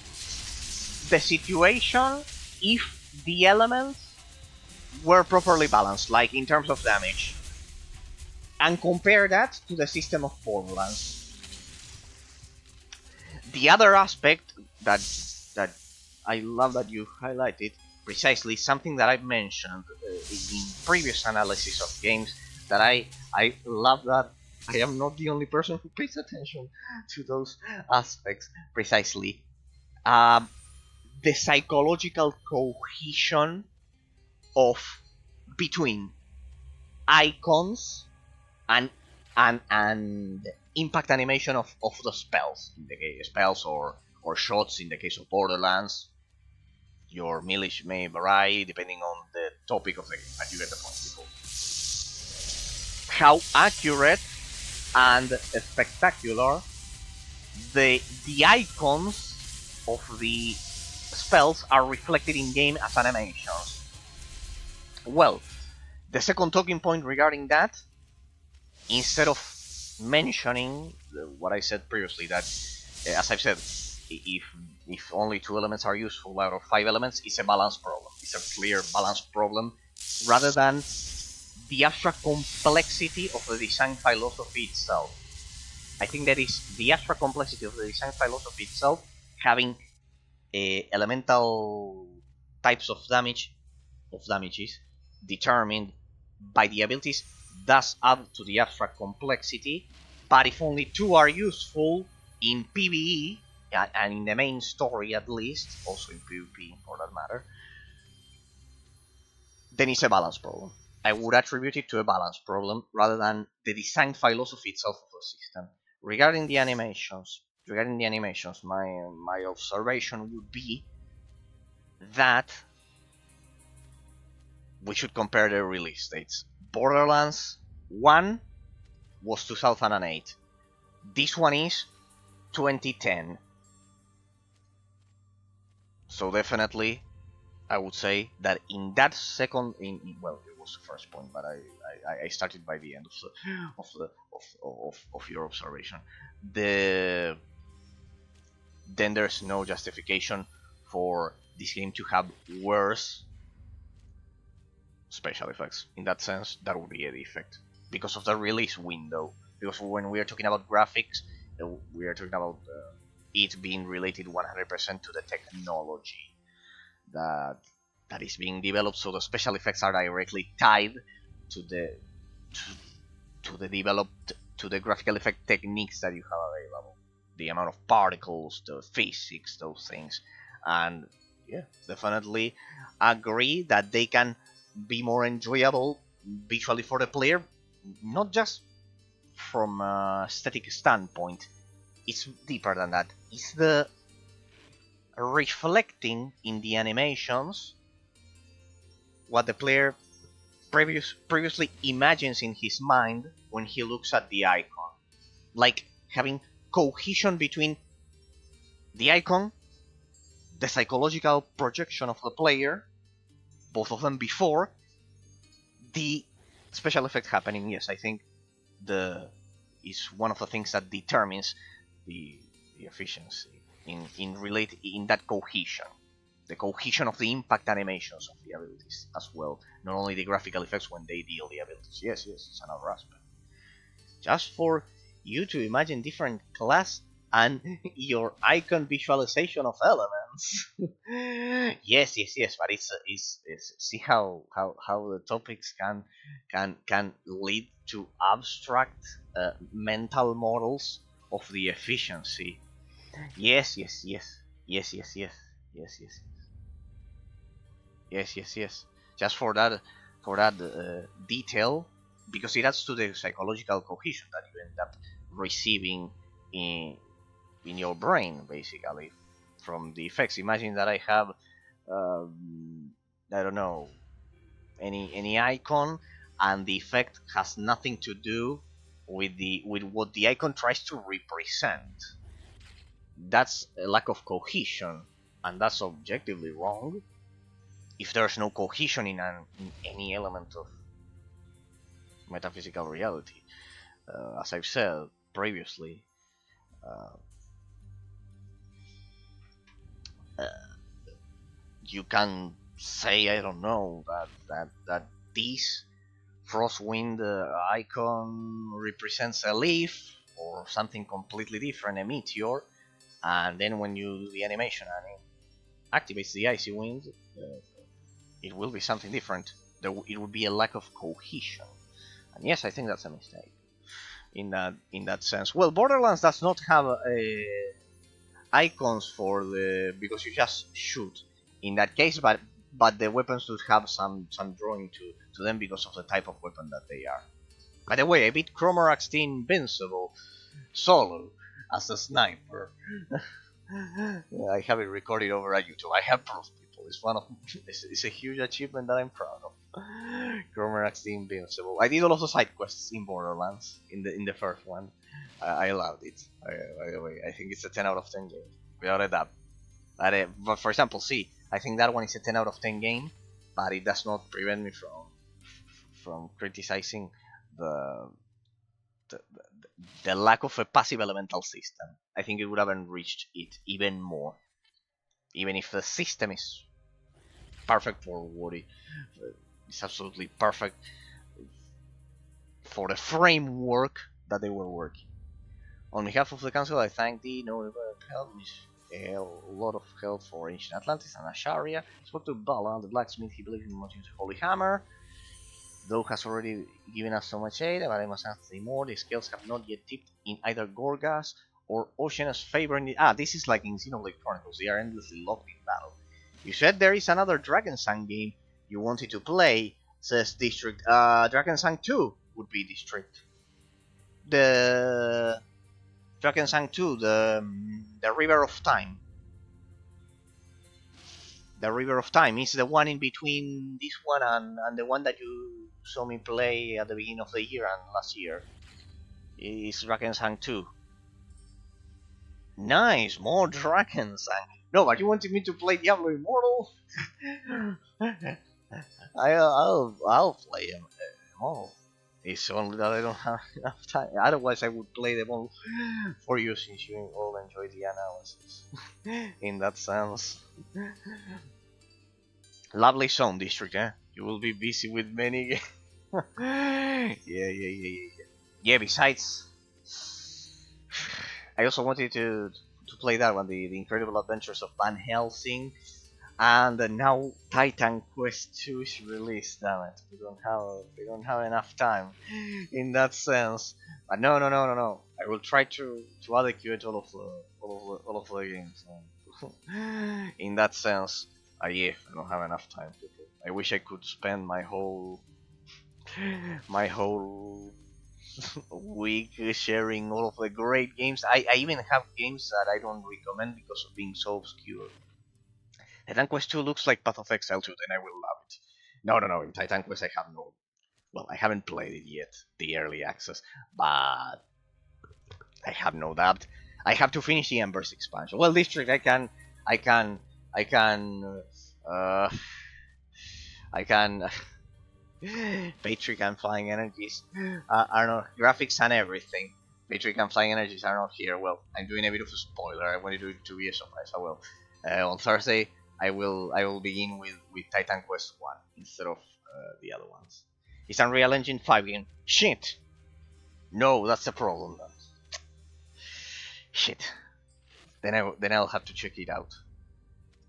the situation if the elements were properly balanced, like in terms of damage, and compare that to the system of Borderlands. The other aspect that I love that you highlighted precisely something that I've mentioned in previous analysis of games, that I love that I am not the only person who pays attention to those aspects. Precisely, the psychological cohesion of between icons and impact animation of the spells, in the case spells or shots in the case of Borderlands. Your mileage may vary depending on the topic of the game, but you get the point, people. How accurate and spectacular the icons of the spells are reflected in game as animations. Well, the second talking point regarding that, instead of mentioning what I said previously, that as I've said, if only 2 elements are useful out of 5 elements, it's a balance problem. It's a clear balance problem, rather than the abstract complexity of the design philosophy itself. I think that is the abstract complexity of the design philosophy itself, having elemental types of damages determined by the abilities, does add to the abstract complexity. But if only 2 are useful in PvE, and in the main story at least, also in PvP for that matter, then it's a balance problem. I would attribute it to a balance problem rather than the design philosophy itself of the system. Regarding the animations, my observation would be that we should compare the release dates. Borderlands 1 was 2008. This one is 2010. So definitely, I would say that in that second, well, it was the first point, but I started by the end of your observation. Then there's no justification for this game to have worse special effects. In that sense, that would be a defect because of the release window. Because when we are talking about graphics, we are talking about it being related 100% to the technology that is being developed. So the special effects are directly tied to the graphical effect techniques that you have available. The amount of particles, the physics, those things, and yeah, definitely agree that they can be more enjoyable visually for the player, not just from a aesthetic standpoint. It's deeper than that. It's the reflecting in the animations what the player previously imagines in his mind when he looks at the icon. Like having cohesion between the icon, the psychological projection of the player, both of them before the special effect happening. Yes, I think is one of the things that determines the efficiency in that cohesion. The cohesion of the impact animations of the abilities as well, not only the graphical effects when they deal the abilities. Yes, it's another aspect. Just for you to imagine different class and your icon visualization of elements. yes, but it's see how the topics can lead to abstract mental models of the efficiency. Yes. Just for that detail, because it adds to the psychological cohesion that you end up receiving in your brain, basically, from the effects. Imagine that I have, I don't know, any icon, and the effect has nothing to do with what the icon tries to represent. That's a lack of cohesion, and that's objectively wrong. If there's no cohesion in any element of metaphysical reality, as I've said previously, you can say, I don't know, that this Frostwind icon represents a leaf or something completely different, a meteor, and then when you do the animation and it activates the icy wind, it will be something different. It will be a lack of cohesion. And yes, I think that's a mistake in that sense. Well, Borderlands does not have icons for the because you just shoot in that case, but the weapons should have some drawing to them because of the type of weapon that they are. By the way, I beat Cromorax the Invincible solo as a sniper. I have it recorded over at YouTube. I have proof, people. It's a huge achievement that I'm proud of. Cromorax the Invincible. I did all of the side quests in Borderlands in the first one. I loved it. By the way, I think it's a 10 out of 10 game without a doubt. But for example, see, I think that one is a 10 out of 10 game, but it does not prevent me from criticizing the lack of a passive elemental system. I think it would have enriched it even more. Even if the system is perfect for what it's absolutely perfect for the framework that they were working. On behalf of the council, I thank thee, no help, a lot of help for ancient Atlantis and Asharia. Spoke to Bala, the blacksmith. He believes in Motin's holy hammer. Though has already given us so much aid, but I must ask thee more. The scales have not yet tipped in either Gorgas or Oceanus' favor. This is like in Xenoblade Chronicles. They are endlessly locked in battle. You said there is another Drakensang game you wanted to play, says District. Drakensang 2 would be District. The Drakensang 2, the River of Time. The River of Time is the one in between this one and the one that you saw me play at the beginning of the year and last year. Is Drakensang 2. Nice, more Drakensang. No, but you wanted me to play Diablo Immortal? I'll play them all. It's only that I don't have enough time. Otherwise, I would play them all for you, since you all enjoy the analysis. In that sense. Lovely Zone District, eh? You will be busy with many games. Yeah, besides, I also wanted to play that one, the Incredible Adventures of Van Helsing. And now Titan Quest 2 is released. Damn it, we don't have enough time in that sense. But no. I will try to adequate all of the games. In that sense, yeah, I don't have enough time. People. I wish I could spend my whole week sharing all of the great games. I even have games that I don't recommend because of being so obscure. Titan Quest 2 looks like Path of Exile 2, then I will love it. No, in Titan Quest I have no... Well, I haven't played it yet, the early access, but I have no doubt. I have to finish the Embers expansion. Well, District, I can... Patrick and Flying Energies are not... Graphics and everything. Patrick and Flying Energies are not here. Well, I'm doing a bit of a spoiler. I wanted it to be a surprise. I will. On Thursday, I will begin with Titan Quest 1 instead of the other ones. It's Unreal Engine 5 game. Shit! No, that's the problem then. Shit. Then I'll have to check it out.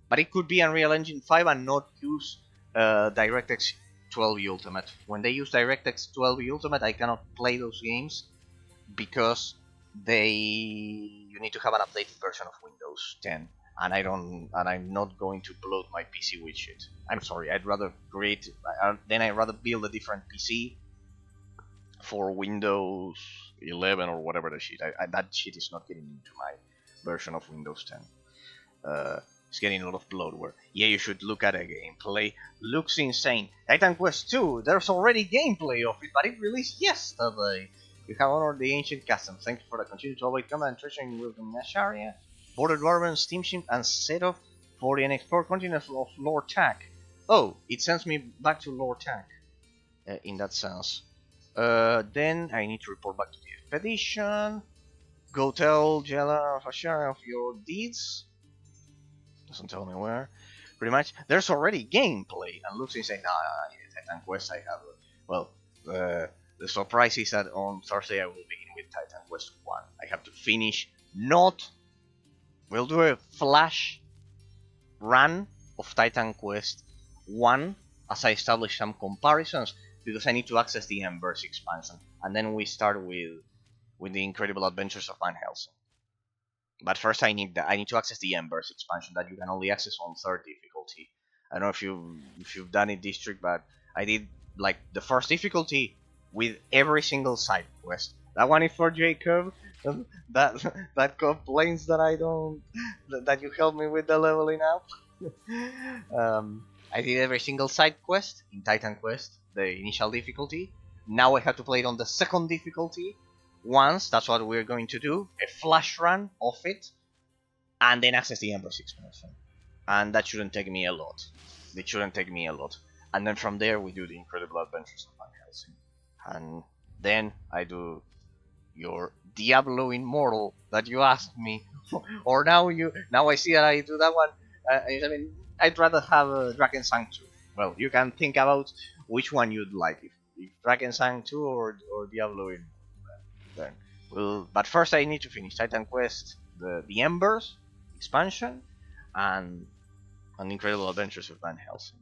But it could be Unreal Engine 5 and not use DirectX 12e Ultimate. When they use DirectX 12e Ultimate, I cannot play those games because you need to have an updated version of Windows 10. And I'm not going to bloat my PC with shit. I'm sorry, I'd rather build a different PC for Windows 11 or whatever the shit. That shit is not getting into my version of Windows 10. It's getting a lot of bloatware. Yeah, you should look at a gameplay. Looks insane. Titan Quest 2, there's already gameplay of it, but it released yesterday. You have honored the ancient customs. Thank you for the continued to avoid combat and treasure in Wilton Nasharia. Border Dwarven, Steamship, and set off for the unexplored continent of Lord Tak. Oh, it sends me back to Lord Tak. In that sense. Then I need to report back to the expedition. Go tell Jella of Asharia of your deeds. Doesn't tell me where. Pretty much. There's already gameplay. And looks insane. Titan Quest I have. Well, the surprise is that on Thursday I will begin with Titan Quest 1. I have to finish We'll do a flash run of Titan Quest 1 as I establish some comparisons, because I need to access the Embers expansion, and then we start with the Incredible Adventures of Van Helsing. But first, I need to access the Embers expansion that you can only access on third difficulty. I don't know if you've done it, District, but I did like the first difficulty with every single side quest. That one is for Jacob. That complains that I don't that you help me with the leveling up. I did every single side quest in Titan Quest, the initial difficulty. Now I have to play it on the second difficulty. Once, that's what we're going to do, a flash run of it, and then access the Ember 6 expansion. And that shouldn't take me a lot. It shouldn't take me a lot. And then from there we do the Incredible Adventures of Van Helsing. And then I do your Diablo Immortal that you asked me. Or now I see that I do that one. I mean, I'd rather have Drakensang 2. Well, you can think about which one you'd like. If Drakensang 2 or Diablo Immortal. Then but first I need to finish Titan Quest, the Embers expansion, and Incredible Adventures of Van Helsing.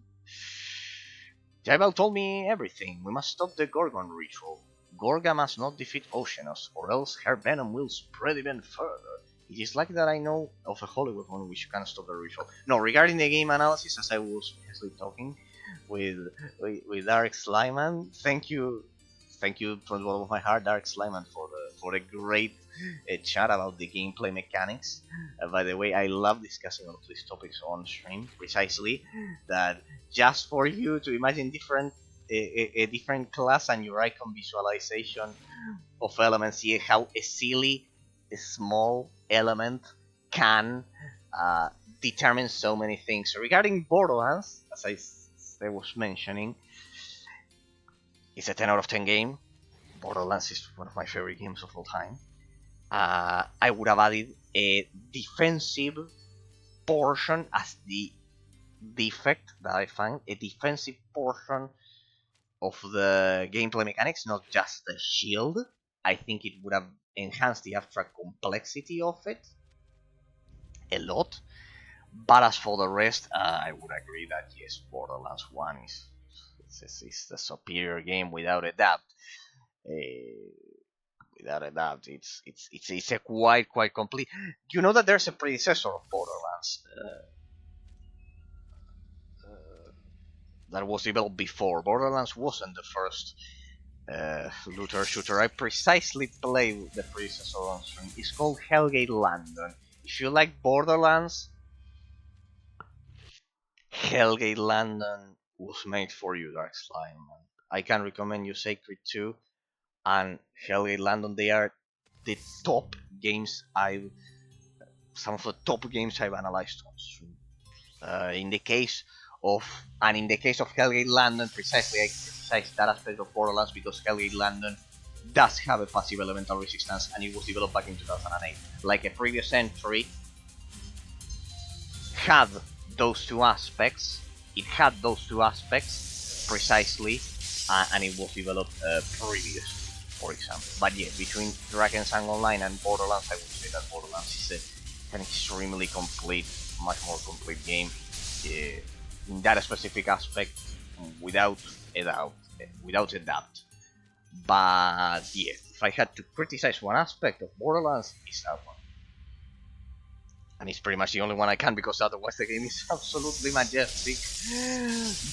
Jybal told me everything. We must stop the Gorgon ritual. Gorga must not defeat Oceanos, or else her venom will spread even further. It is likely that I know of a holy weapon which can stop the ritual. No, regarding the game analysis, as I was previously talking with Dark Slyman, thank you from the bottom of my heart, Dark Slyman, for a great chat about the gameplay mechanics. By the way, I love discussing all of these topics on stream, precisely that just for you to imagine a different class and your icon visualization of elements, see how a silly, a small element can determine so many things. So regarding Borderlands, as I was mentioning, it's a 10 out of 10 game. Borderlands is one of my favorite games of all time. I would have added a defensive portion as the defect that I find. A defensive portion of the gameplay mechanics, not just the shield. I think it would have enhanced the abstract complexity of it a lot. But as for the rest, I would agree that yes, Borderlands 1 is the superior game without a doubt. Without a doubt, it's a quite complete. You know that there's a predecessor of Borderlands that was developed before. Borderlands wasn't the first looter shooter. I precisely played the predecessor on stream. It's called Hellgate London. If you like Borderlands, Hellgate London was made for you, Dark Slime. I can recommend you Sacred 2 and Hellgate London. They are the top games some of the top games I've analyzed on stream. In the case of Hellgate London, precisely I criticize that aspect of Borderlands because Hellgate London does have a passive elemental resistance and it was developed back in 2008. Like a previous entry had those two aspects. It had those two aspects precisely, and it was developed previously, for example. But yeah, between drakensangonline and Borderlands, I would say that Borderlands is an extremely complete, much more complete game in that specific aspect, without a doubt. But yeah, if I had to criticize one aspect of Borderlands, it's that one. And it's pretty much the only one I can, because otherwise the game is absolutely majestic.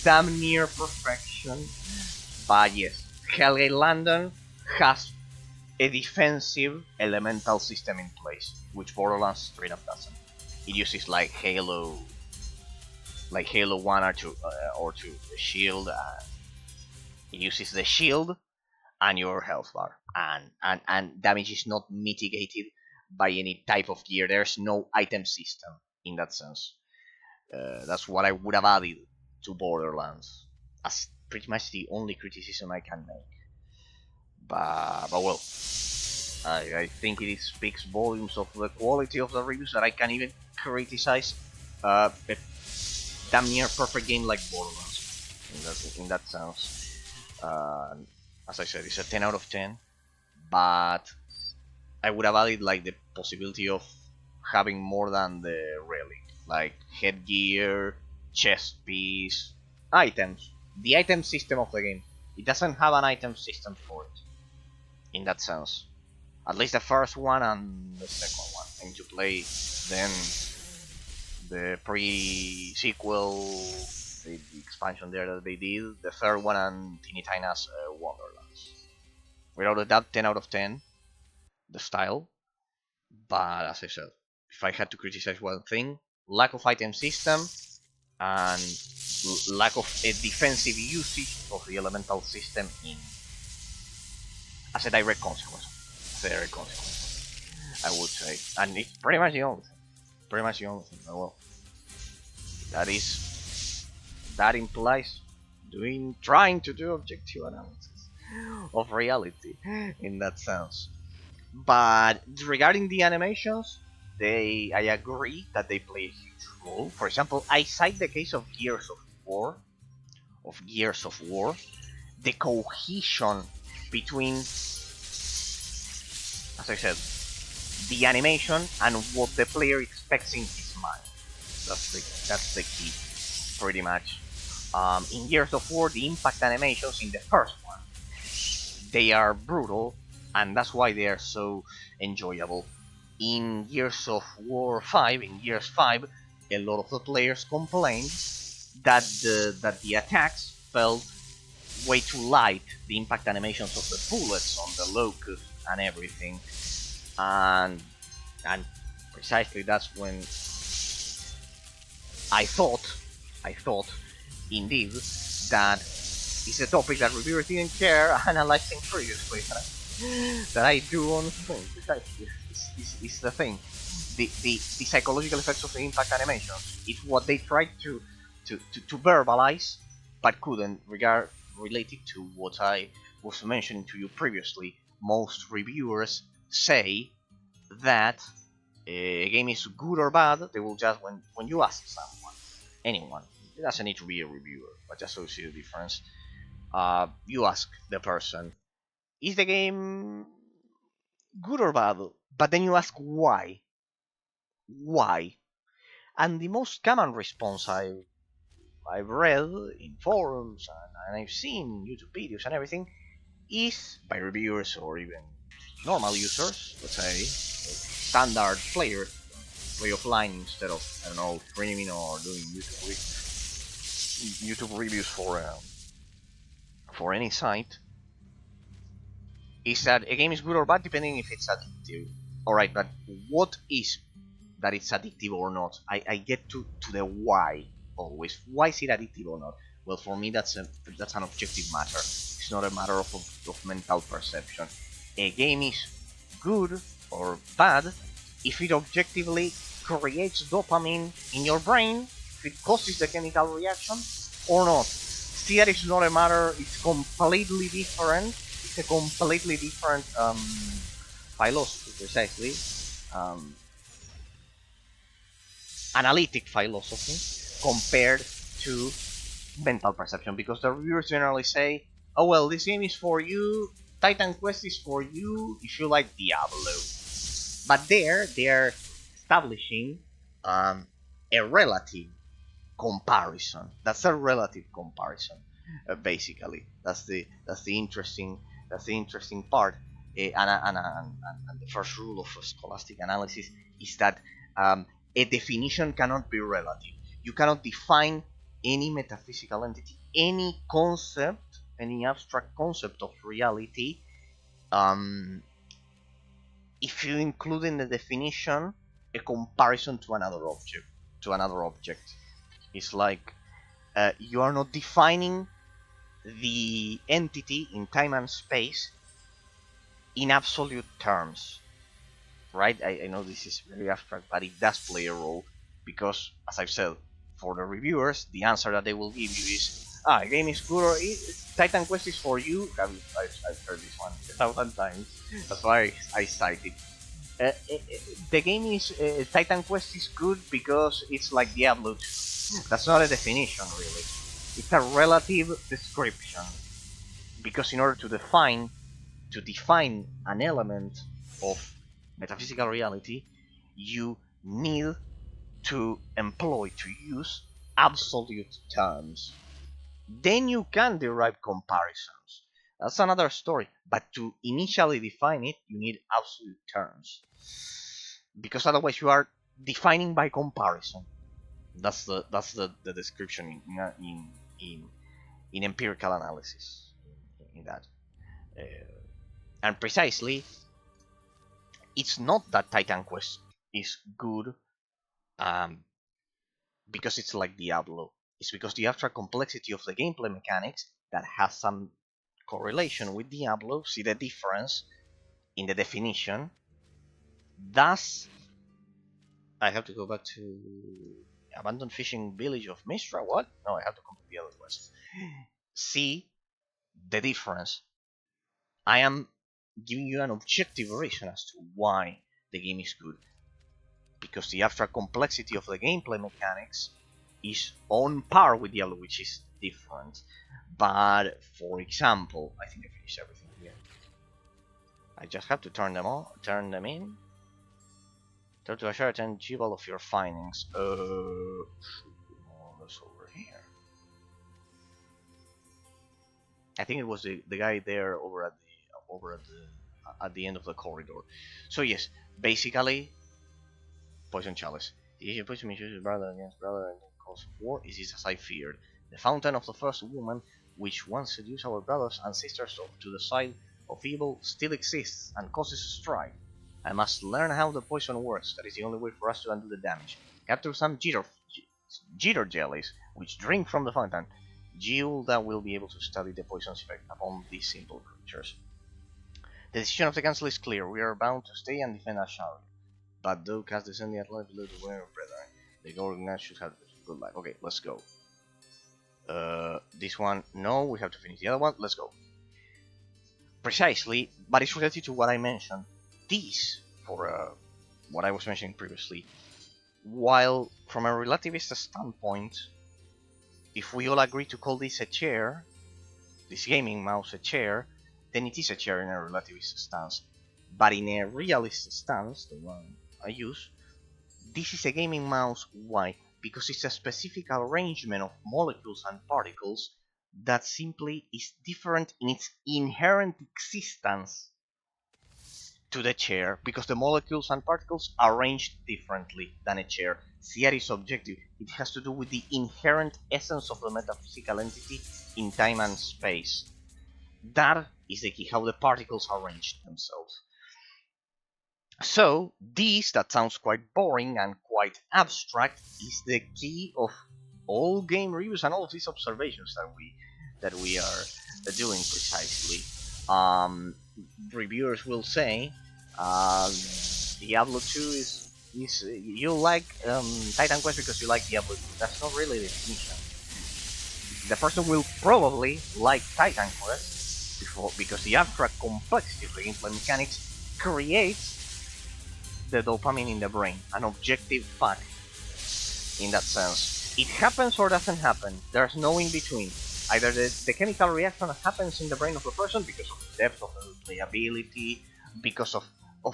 Damn near perfection. But yes, Hellgate London has a defensive elemental system in place, which Borderlands straight up doesn't. It uses like Halo 1 or 2, the shield. It uses the shield and your health bar, and damage is not mitigated by any type of gear. There's no item system in that sense. That's what I would have added to Borderlands, as pretty much the only criticism I can make. But well, I think it speaks volumes of the quality of the reviews that I can even criticize a damn near perfect game like Borderlands in that sense. As I said, it's a 10 out of 10, but I would have added like the possibility of having more than the relic, like headgear, chest piece, items, the item system of the game. It doesn't have an item system for it, in that sense. At least the first one and the second one. And to play then the pre-sequel, the expansion there that they did, the third one and Teeny Tina's Wonderlands. Without a doubt, 10 out of 10, the style. But as I said, if I had to criticize one thing, lack of item system and lack of a defensive usage of the elemental system as a direct consequence. I would say. And it's pretty much the only thing. Well, that implies trying to do objective analysis of reality in that sense. But regarding the animations, I agree that they play a huge role. For example, I cite the case of Gears of War. The cohesion between, as I said, the animation and what the player expects in his mind. That's the key, pretty much. In Gears of War, the impact animations in the first one, they are brutal, and that's why they are so enjoyable. In Gears of War 5, a lot of the players complained that the attacks felt way too light, the impact animations of the bullets on the locust and everything. And precisely that's when I thought indeed that it's a topic that reviewers didn't care analyzing previously that I do on the thing. Precisely, is the thing. The psychological effects of the impact animations is what they tried to verbalize, but couldn't, related to what I was mentioning to you previously. Most reviewers say that a game is good or bad, they will just, when you ask anyone, it doesn't need to be a reviewer, but just so you see the difference, you ask the person, is the game good or bad? But then you ask why. And the most common response I've read in forums and I've seen YouTube videos and everything is by reviewers or even normal users, let's say, standard players, play offline instead of, I don't know, streaming or doing YouTube reviews for any site, is that a game is good or bad depending if it's addictive. Alright, but what is that it's addictive or not? I get to the why always. Why is it addictive or not? Well, for me that's an objective matter. It's not a matter of mental perception. A game is good or bad if it objectively creates dopamine in your brain, if it causes the chemical reaction or not. See, that is not a matter, it's completely different. It's a completely different philosophy, precisely. Analytic philosophy compared to mental perception, because the reviewers generally say, oh well, this game is for you, Titan Quest is for you if you like Diablo. But there they are establishing a relative comparison. That's a relative comparison, basically. That's the interesting part. And the first rule of scholastic analysis is that a definition cannot be relative. You cannot define any metaphysical entity, any concept, any abstract concept of reality, if you include in the definition a comparison to another object. It's like you are not defining the entity in time and space in absolute terms, right? I know this is very abstract, but it does play a role, because, as I've said, for the reviewers, the answer that they will give you is, a game is good, or Titan Quest is for you. I've heard this one 1,000 times. That's why I cite it. The game is Titan Quest is good because it's like Diablo 2. That's not a definition, really. It's a relative description. Because in order to define an element of metaphysical reality, you need to use absolute terms. then you can derive comparisons. That's another story. But to initially define it, you need absolute terms, because otherwise you are defining by comparison. That's the description in empirical analysis in that. Uh, and precisely, it's not that Titan Quest is good because it's like Diablo. It's because the abstract complexity of the gameplay mechanics that has some correlation with Diablo. See the difference in the definition. Thus, I have to go back to abandoned fishing village of Mistra. What? No, I have to complete the other quest. See the difference. I am giving you an objective reason as to why the game is good. Because the abstract complexity of the gameplay mechanics is on par with Diablo, which is different. But, for example, I think I finished everything here. I just have to turn them in. Turn to a share 10 Jibal of your findings. More or less over here. I think it was the guy there over at the end of the corridor. So yes, basically, Poison Chalice. The issue poison means brother against brother and cause war is as I feared. The fountain of the first woman, which once seduced our brothers and sisters to the side of evil, still exists and causes strife. I must learn how the poison works. That is the only way for us to undo the damage. Capture some jitter jellies, which drink from the fountain. Gilda will be able to study the poison's effect upon these simple creatures. The decision of the council is clear. We are bound to stay and defend Ashari. But though cast descending at life below the winner of brethren, the government should have good luck. Okay, let's go. This one, no, we have to finish the other one. Let's go. Precisely, but it's related to what I mentioned. This, for what I was mentioning previously, while from a relativist standpoint, if we all agree to call this a chair, this gaming mouse a chair, then it is a chair in a relativist stance. But in a realist stance, the one I use, this is a gaming mouse. Why? Because it's a specific arrangement of molecules and particles that simply is different in its inherent existence to the chair, because the molecules and particles are arranged differently than a chair. See, that is objective. It has to do with the inherent essence of the metaphysical entity in time and space. That is the key, how the particles arrange themselves. So, this, that sounds quite boring and quite abstract, is the key of all game reviews and all of these observations that we are doing precisely. Reviewers will say Diablo 2 is you like Titan Quest because you like Diablo 2. That's not really the definition. The person will probably like Titan Quest because the abstract complexity of the gameplay mechanics creates the dopamine in the brain, an objective fact. In that sense, it happens or doesn't happen. There's no in between. Either the chemical reaction happens in the brain of the person because of the depth of the playability, because of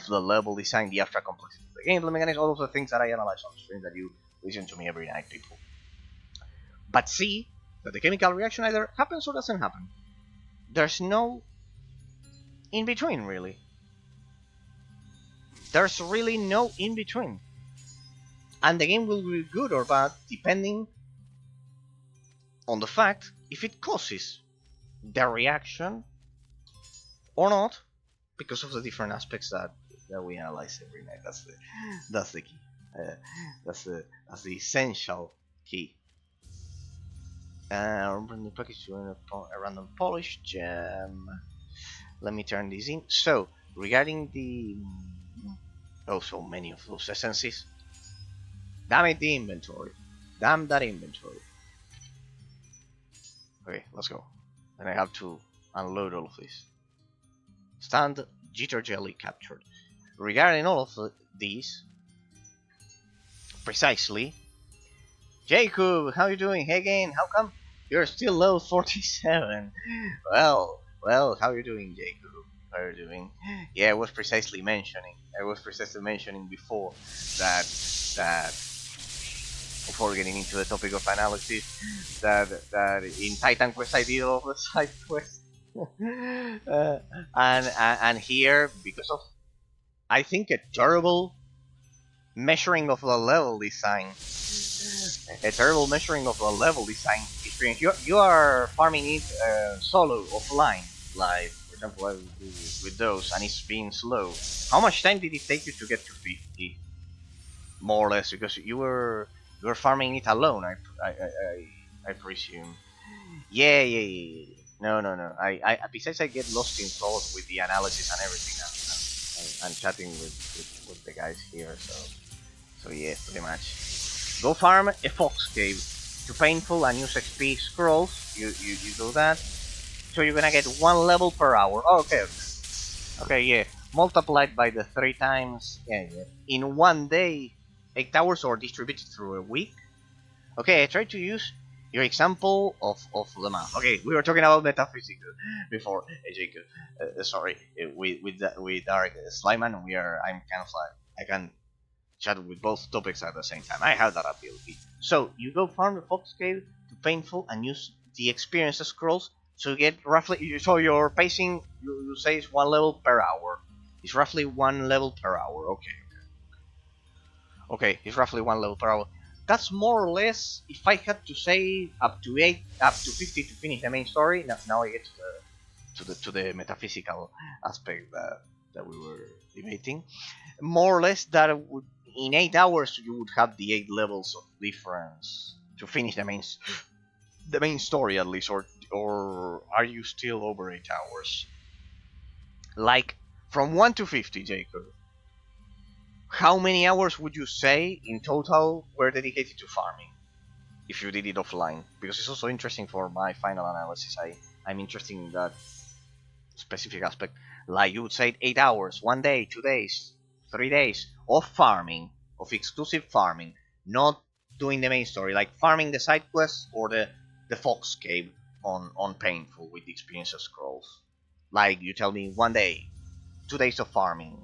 the level design, the abstract complexity of the gameplay mechanics, all of the things that I analyze on the stream that you listen to me every night, people. But see that the chemical reaction either happens or doesn't happen. There's no in between, really. There's really no in between. And the game will be good or bad depending on the fact if it causes the reaction or not, because of the different aspects that we analyze every night. That's the key. That's the essential key. Random package to a random polish gem. Let me turn this in. So regarding the so many of those essences. Damn it, the inventory. Damn that inventory. Okay, let's go. And I have to unload all of this. Stand jitter jelly captured. Regarding all of these, precisely, Jacob, how you doing? Hey again, how come you're still level 47? Well, how you doing, Jacob? How are you doing? Yeah, I was precisely mentioning before that before getting into the topic of analysis, that in Titan Quest I did all the side quests. And here, because of, I think, a terrible measuring of the level design, experience. You are farming it solo, offline, like for example I would do with those, and it's being slow. How much time did it take you to get to 50? More or less, because you were farming it alone. I presume. Yeah. No. Besides, I get lost in thought with the analysis and everything, and chatting with the guys here. So yeah, pretty much. Go farm a fox cave to painful and use XP scrolls. You do that. So you're gonna get 1 level per hour. Oh, okay, yeah. Multiplied by the 3 times. Yeah. In 1 day, 8 hours, or distributed through a week. Okay, I tried to use your example of the map. Okay, we were talking about metaphysical before, Jacob. Sorry, with Dark Sliman, I'm kind of like, I can chat with both topics at the same time. I have that ability. So you go farm the fox cave to painful and use the experience scrolls to get roughly. So your pacing, you say, is 1 level per hour. It's roughly 1 level per hour. Okay, it's roughly 1 level per hour. That's more or less, if I had to say, up to 50 to finish the main story. Now I get to the metaphysical aspect that we were debating. More or less, that would, in 8 hours you would have the 8 levels of difference to finish the main story, at least, or are you still over 8 hours? Like from 1 to 50, Jacob. How many hours would you say in total were dedicated to farming, if you did it offline? Because it's also interesting for my final analysis. I'm interested in that specific aspect. Like, you would say 8 hours, 1 day, 2 days, 3 days of farming, of exclusive farming, not doing the main story, like farming the side quests or the fox cave on painful with the experience of scrolls. Like, you tell me 1 day, 2 days of farming,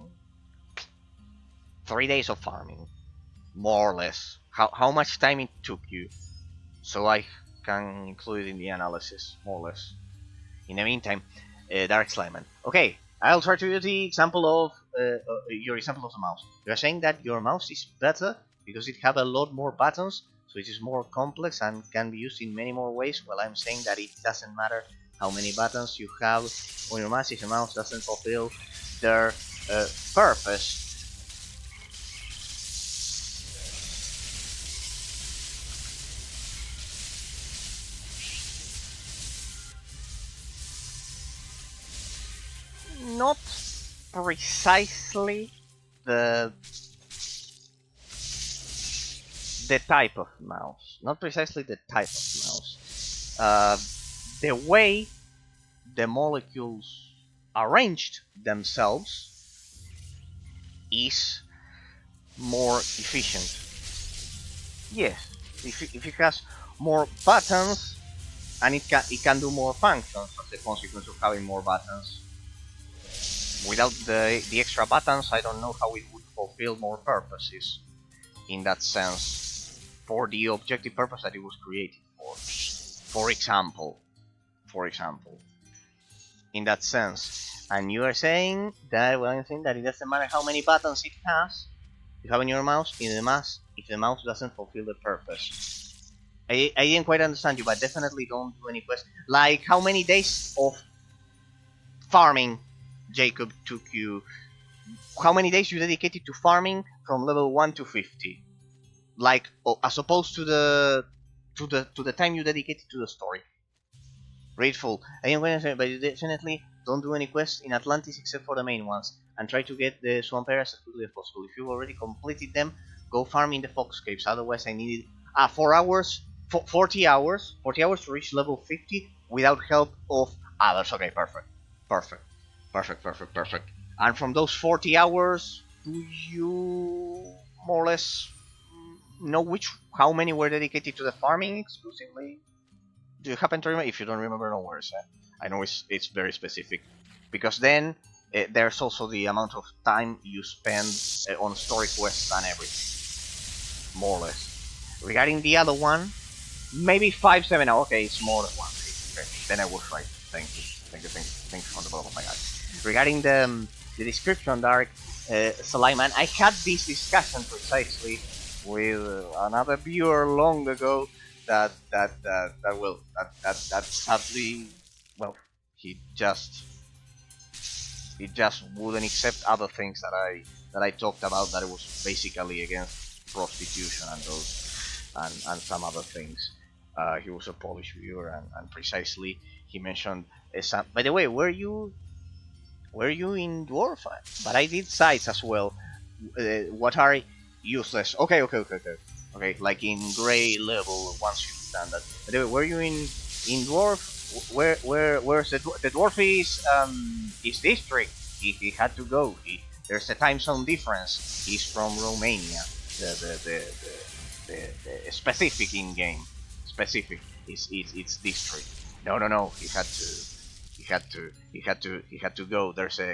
3 days of farming, more or less. How much time it took you, so I can include it in the analysis, more or less. In the meantime, Dark Sliman. Okay, I'll try to use the example of your example of the mouse. You are saying that your mouse is better because it have a lot more buttons, so it is more complex and can be used in many more ways. Well, I'm saying that it doesn't matter how many buttons you have on your mouse if the mouse doesn't fulfill their purpose. Not precisely the type of mouse. Not precisely the type of mouse. The way the molecules arranged themselves is more efficient. Yes, if it has more buttons, and it can do more functions as a consequence of having more buttons. Without the extra buttons, I don't know how it would fulfill more purposes in that sense, for the objective purpose that it was created for. For example, in that sense. And you are saying that, well, I'm saying that it doesn't matter how many buttons it has you have on your mouse, if the mouse doesn't fulfill the purpose. I didn't quite understand you, but definitely don't do any quests. Like, how many days of farming, Jacob, took you? How many days you dedicated to farming from level 1 to 50? Like, as opposed to the time you dedicated to the story. Grateful. I am going to say, but you definitely don't do any quests in Atlantis except for the main ones, and try to get the swamp areas as quickly as possible. If you've already completed them, go farm in the fox caves. Otherwise, I needed 4 hours, 40 hours to reach level 50 without help of others. Okay, perfect. And from those 40 hours, do you more or less know how many were dedicated to the farming exclusively? Do you happen to remember? If you don't remember, no worries. I know it's very specific, because then there's also the amount of time you spend on story quests and everything, more or less. Regarding the other one, maybe 5-7. Okay, it's more than one. Okay, then I was right. Thank you. Thank you from the bottom of my heart. Regarding the description, Dark Suleiman, I had this discussion precisely with another viewer long ago. That sadly, well, he just wouldn't accept other things that I talked about. That it was basically against prostitution and those and some other things. He was a Polish viewer, and precisely he mentioned. By the way, were you in dwarf? But I did sites as well. What are useless? Okay. Like in gray level, once you've done that. By the way, were you in dwarf? Where's the dwarf is district? He had to go. There's a time zone difference. He's from Romania. The specific in game specific is it's district. No. He had to go.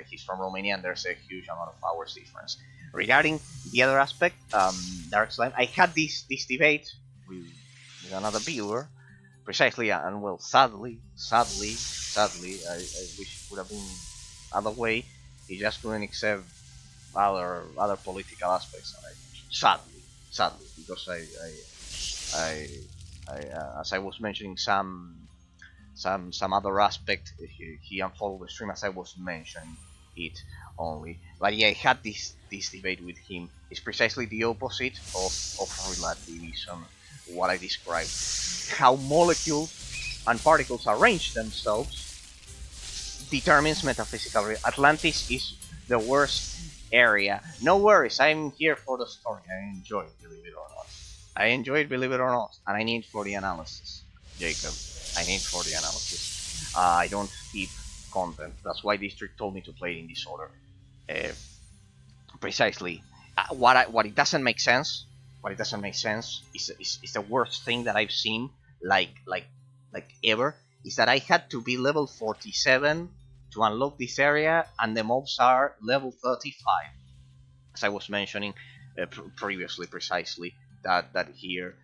He's from Romania, and there's a huge amount of hours difference. Regarding the other aspect, Dark Slime, I had this debate with another viewer, precisely, and well, sadly, I wish it would have been other way. He just couldn't accept other political aspects. Sadly, because as I was mentioning some other aspect, he unfollowed the stream as I was mentioning it only. But yeah, I had this debate with him. It's precisely the opposite of relativism, what I described. How molecules and particles arrange themselves determines metaphysical. Atlantis is the worst area. No worries, I'm here for the story. I enjoy it, believe it or not. I enjoy it, believe it or not, and I need for the analysis, Jacob. I need for the analysis. I don't keep content. That's why District told me to play it in this order. Precisely. What it doesn't make sense. What it doesn't make sense is the worst thing that I've seen, like ever, is that I had to be level 47 to unlock this area, and the mobs are level 35. As I was mentioning previously, precisely that here.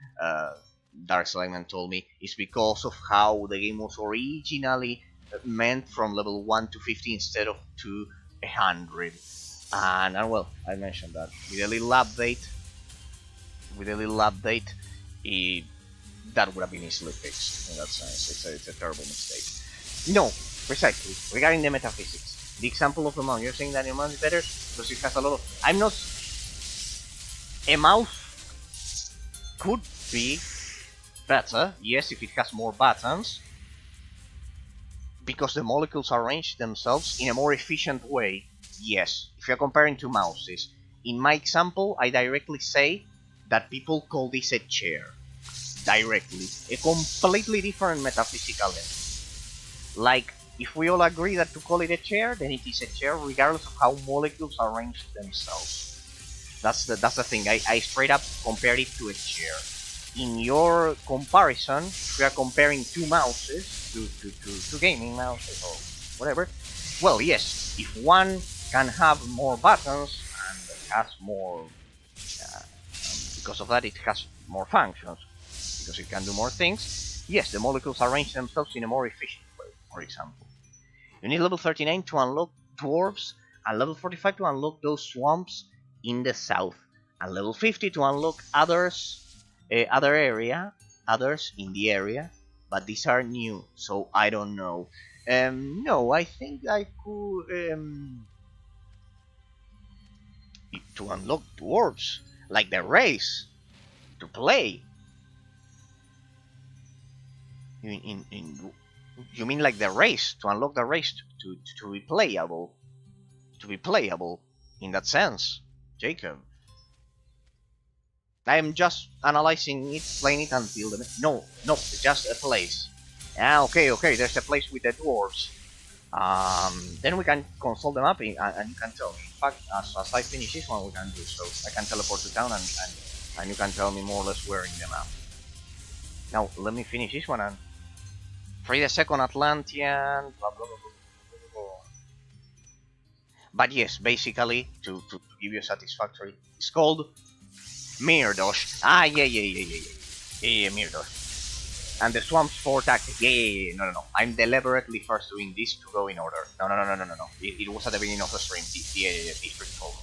Dark Slimeman told me is because of how the game was originally meant from level 1 to 50 instead of to 100. And well, I mentioned that with a little update, that would have been easily fixed in that sense. It's a terrible mistake. No, precisely. Regarding the metaphysics, the example of the mouse, you're saying that your mouse is better because it has a lot of. I'm not. A mouse could be better, yes, if it has more buttons, because the molecules arrange themselves in a more efficient way, yes. If you're comparing two mouses, in my example, I directly say that people call this a chair. Directly. A completely different metaphysical level. Like, if we all agree that to call it a chair, then it is a chair regardless of how molecules arrange themselves. That's the thing, I straight up compared it to a chair. In your comparison, if we are comparing two mouses, to gaming mouses or whatever, well, yes, if one can have more buttons and has more, because of that it has more functions, because it can do more things, yes, the molecules arrange themselves in a more efficient way, for example. You need level 39 to unlock dwarves, and level 45 to unlock those swamps in the south, and level 50 to unlock others in the area, but these are new, so I don't know. No, I think I could to unlock dwarves, like the race, to play. You mean like the race, to unlock the race to be playable, in that sense, Jacob? I am just analyzing it, playing it until the... No, just a place. Ah, okay, there's a place with the dwarves. Then we can consult them up, and you can tell me. In fact, as I finish this one, we can do so. I can teleport to town, and you can tell me more or less where in the map. Now, let me finish this one, and... free the second Atlantean, blah blah blah. But yes, basically, to give you a satisfactory... It's called Mirdosh. Ah, yeah, Mirdosh. And the swamps for tactic. Yeah. No. I'm deliberately first doing this to go in order. No. It was at the beginning of the stream. Yeah. District 4.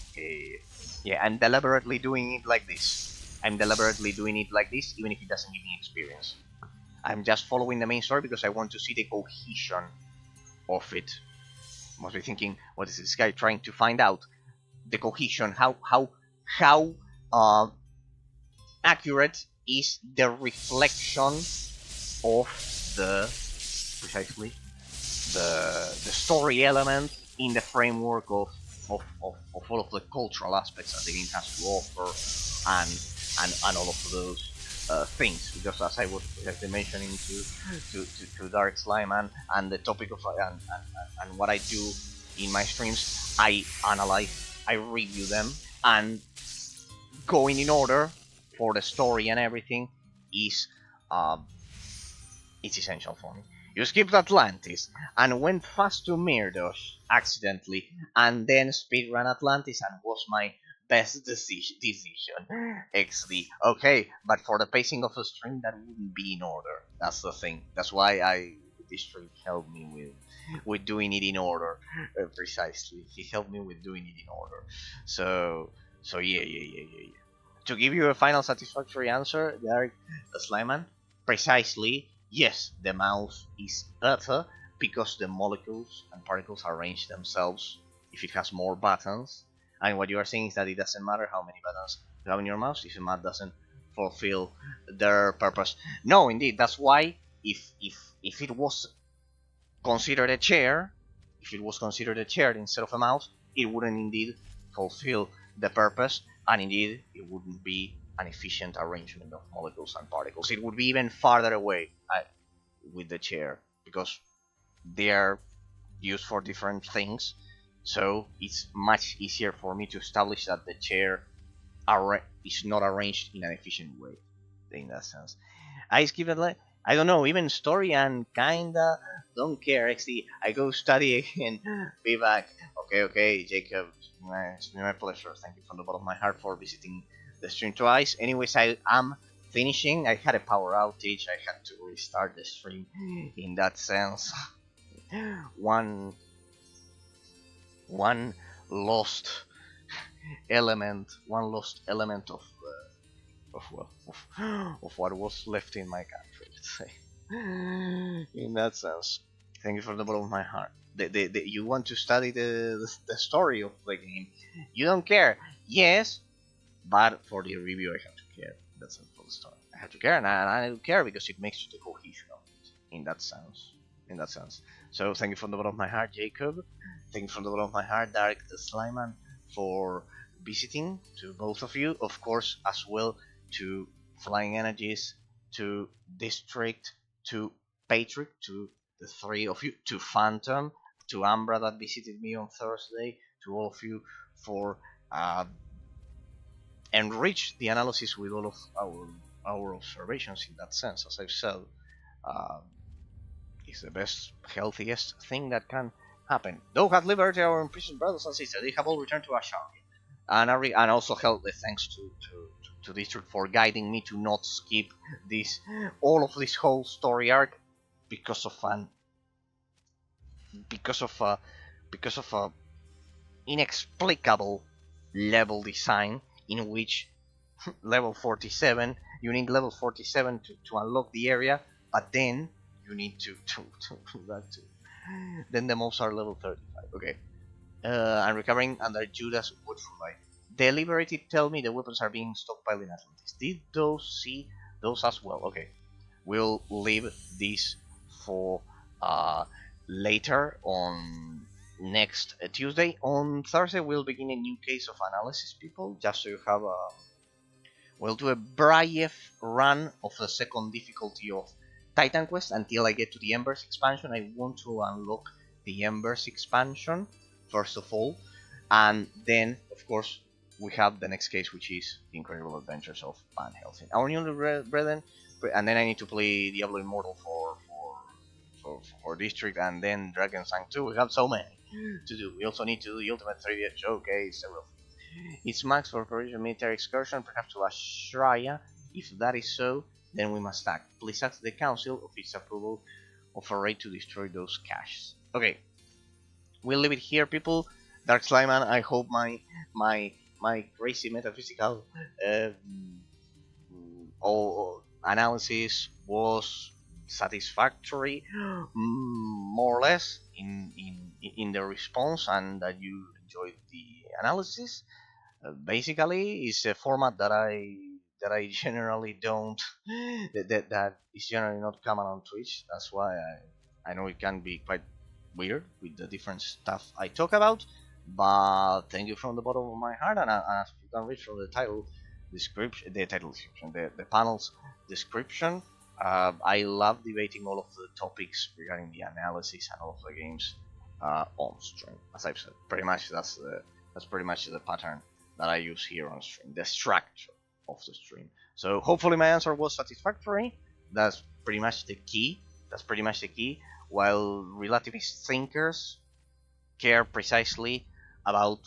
Yeah. I'm deliberately doing it like this. Even if it doesn't give me experience. I'm just following the main story because I want to see the cohesion of it. Must be thinking, what is this guy trying to find out? The cohesion, how accurate is the reflection of the precisely the story element in the framework of all of the cultural aspects that the game has to offer, and all of those things. Because as I was mentioning to Dark Slime and the topic of and what I do in my streams, I analyze, I review them, and going in order for the story and everything is it's essential for me. You skipped Atlantis and went fast to Mirdos accidentally, and then speedrun Atlantis and was my best decision. XD. Okay, but for the pacing of a stream, that wouldn't be in order. That's the thing. That's why this stream helped me with doing it in order. Precisely, he helped me with doing it in order. So yeah. To give you a final satisfactory answer, Derek Slyman, precisely, yes, the mouse is better because the molecules and particles arrange themselves if it has more buttons. And what you are saying is that it doesn't matter how many buttons you have in your mouse if the mouse doesn't fulfill their purpose. No, indeed, that's why if it was considered a chair, instead of a mouse, it wouldn't indeed fulfill the purpose, and indeed it wouldn't be an efficient arrangement of molecules and particles. It would be even farther away with the chair because they are used for different things. So it's much easier for me to establish that the chair is not arranged in an efficient way. In that sense, I skip it. I don't know, even story and kinda don't care. Actually, I go study again. Be back. Okay, Jacob. It's been my pleasure. Thank you from the bottom of my heart for visiting the stream twice. Anyways, I am finishing. I had a power outage. I had to restart the stream. In that sense, one lost element. Of what was left in my country, let's say. In that sense, thank you from the bottom of my heart. You want to study the story of the game. You don't care. Yes, but for the review I have to care. That's for the story. I have to care, and I do care because it makes the cohesion of it. In that sense. So thank you from the bottom of my heart, Jacob. Thank you from the bottom of my heart, Dark the Slyman, for visiting, to both of you. Of course, as well to Flying Energies, to District, to Patrick, to the three of you, to Phantom, to Ambra that visited me on Thursday, to all of you for enrich the analysis with all of our observations. In that sense, as I've said, is the best, healthiest thing that can happen. Though have liberty our imprisoned brothers and sisters, they have all returned to Ashar. And also held the thanks to District for guiding me to not skip all of this whole story arc because of a inexplicable level design in which level 47 you need level 47 to unlock the area, but then you need to do that too. Then the mobs are level 35. Okay. I'm recovering under Judas Woodfly. Deliberated tell me the weapons are being stockpiled in Atlantis. Did those see those as well? Okay. We'll leave this for later on next Tuesday. On Thursday we'll begin a new case of analysis, people, just so you have a... We'll do a brief run of the second difficulty of Titan Quest until I get to the Embers expansion. I want to unlock the Embers expansion first of all, and then of course we have the next case, which is the Incredible Adventures of Van Helsing. Our new brethren, and then I need to play Diablo Immortal for District, and then Drakensang 2. We have so many to do. We also need to do the Ultimate 3D Showcase, several. It's max for operational military excursion, perhaps to Ashraya. If that is so, then we must act. Please ask the council of its approval of a raid to destroy those caches. Okay, we'll leave it here, people. Dark Sliman, I hope my crazy metaphysical uh, analysis was satisfactory, more or less, in the response, and that you enjoyed the analysis. Basically, it's a format that I generally don't that is generally not common on Twitch. That's why I know it can be quite weird with the different stuff I talk about. But thank you from the bottom of my heart, and as you can read from the title description, the panel's description. I love debating all of the topics regarding the analysis and all of the games on stream. As I've said, pretty much that's pretty much the pattern that I use here on stream, the structure of the stream. So hopefully my answer was satisfactory. That's pretty much the key. While relativist thinkers care precisely about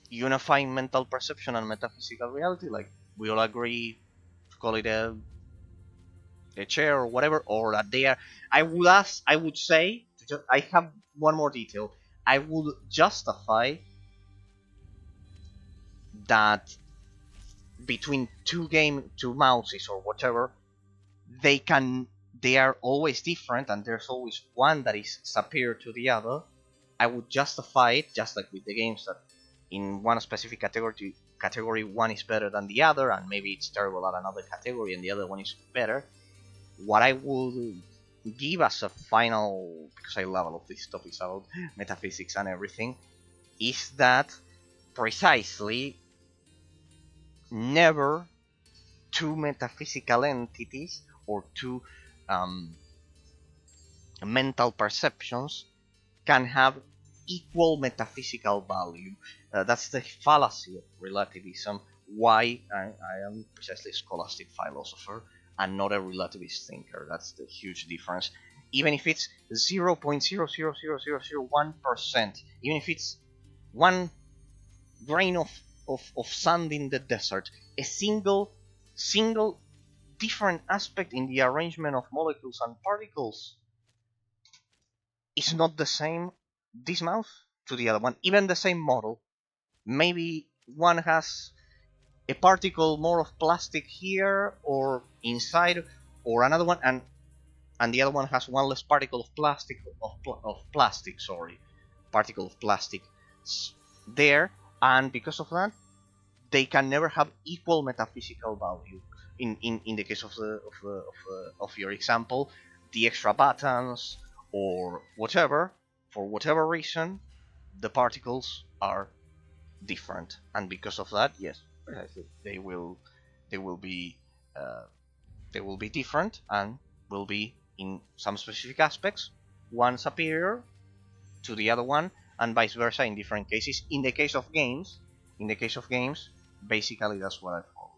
unifying mental perception and metaphysical reality, like we all agree to call it a chair or whatever, or that they are. I would say, I have one more detail. I would justify that between two mouses or whatever, they are always different, and there's always one that is superior to the other. I would justify it just like with the games, that in one specific category one is better than the other, and maybe it's terrible at another category and the other one is better. What I would give as a final, because I love all of these topics about metaphysics and everything, is that precisely never two metaphysical entities or two mental perceptions can have equal metaphysical value. That's the fallacy of relativism. Why I am precisely a scholastic philosopher and not a relativist thinker. That's the huge difference. Even if it's 0.00001%, even if it's one grain of sand in the desert, a single different aspect in the arrangement of molecules and particles is not the same this mouth to the other one. Even the same model, maybe one has a particle more of plastic here or inside, or another one, and the other one has one less particle of plastic particle of plastic there, and because of that they can never have equal metaphysical value. In the case of your example, the extra buttons or whatever, for whatever reason, the particles are different, and because of that, yes, they will be different, and will be in some specific aspects one superior to the other one, and vice versa in different cases. In the case of games, basically that's what I follow.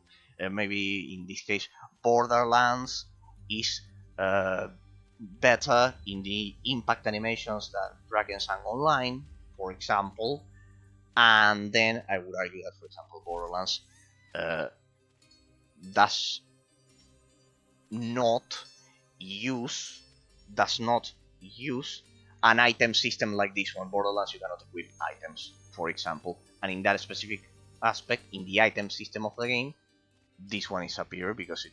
Maybe in this case, Borderlands is better in the impact animations than Drakensang Online, for example. And then I would argue that, for example, Borderlands does not use an item system like this one. Borderlands, you cannot equip items, for example, and in that specific aspect, in the item system of the game, this one is superior because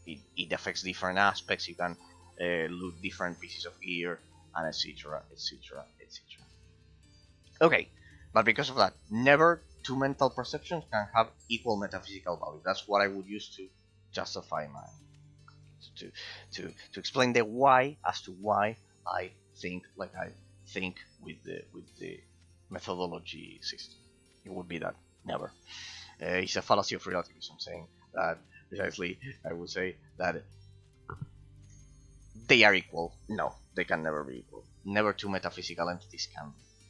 it affects different aspects. You can loot different pieces of gear, and etc. Okay, but because of that, never two mental perceptions can have equal metaphysical value. That's what I would use to justify to explain the why, as to why I think like I think with the methodology system. It would be that never. It's a fallacy of relativism, saying that precisely. I would say that they are equal. No, they can never be equal. Never two metaphysical entities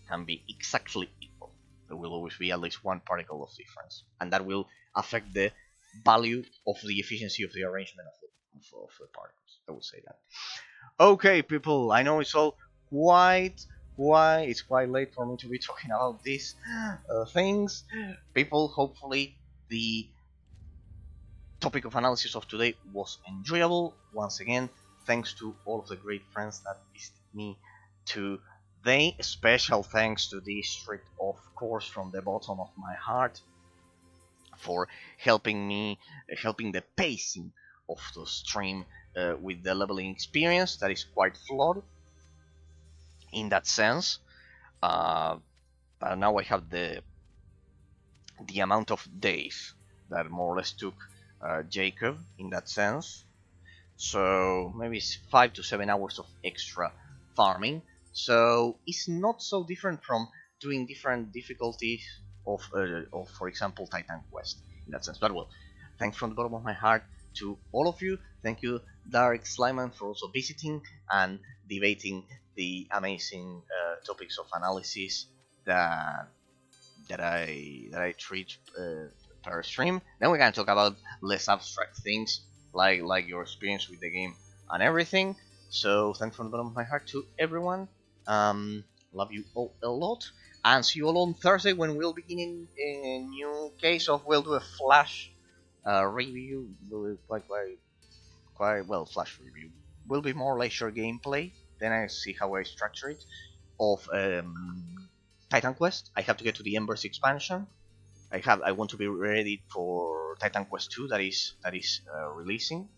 can be exactly equal. There will always be at least one particle of difference, and that will affect the value of the efficiency of the arrangement of the particles. I would say that. Okay, people, I know it's all quite it's quite late for me to be talking about these things. People, hopefully the topic of analysis of today was enjoyable. Once again, thanks to all of the great friends that visited me today. Special thanks to District, of course, from the bottom of my heart, for helping me, helping the pacing of the stream with the leveling experience that is quite flawed in that sense. But now I have the amount of days that more or less took Jacob in that sense. So maybe it's 5 to 7 hours of extra farming. So it's not so different from doing different difficulties of for example, Titan Quest in that sense. But well, thanks from the bottom of my heart to all of you. Thank you, Dark Slyman, for also visiting and debating the amazing topics of analysis that I treat per stream. Then we're gonna talk about less abstract things like your experience with the game and everything. So thanks from the bottom of my heart to everyone. Love you all a lot, and see you all on Thursday when we'll begin in a new case of we'll do a flash review. Quite well, flash review. Will be more leisure gameplay. Then I see how I structure it of Titan Quest. I have to get to the Embers expansion. I want to be ready for Titan Quest 2 that is releasing,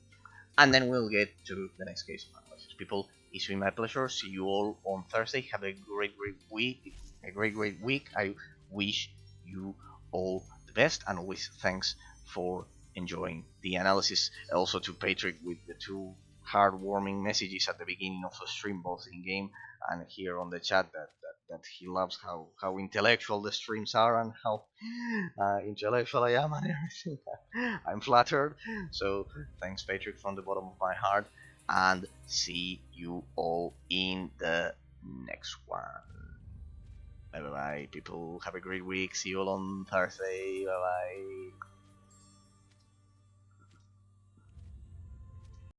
and then we'll get to the next case of analysis. People, it's been my pleasure. See you all on Thursday. Have a great week. A great week. I wish you all the best, and always thanks for enjoying the analysis. Also to Patrick with the two heartwarming messages at the beginning of the stream, both in game and here on the chat, that he loves how intellectual the streams are and how intellectual I am and everything. I'm flattered. So thanks, Patrick, from the bottom of my heart, and see you all in the next one. Bye bye, people. Have a great week. See you all on Thursday. Bye bye.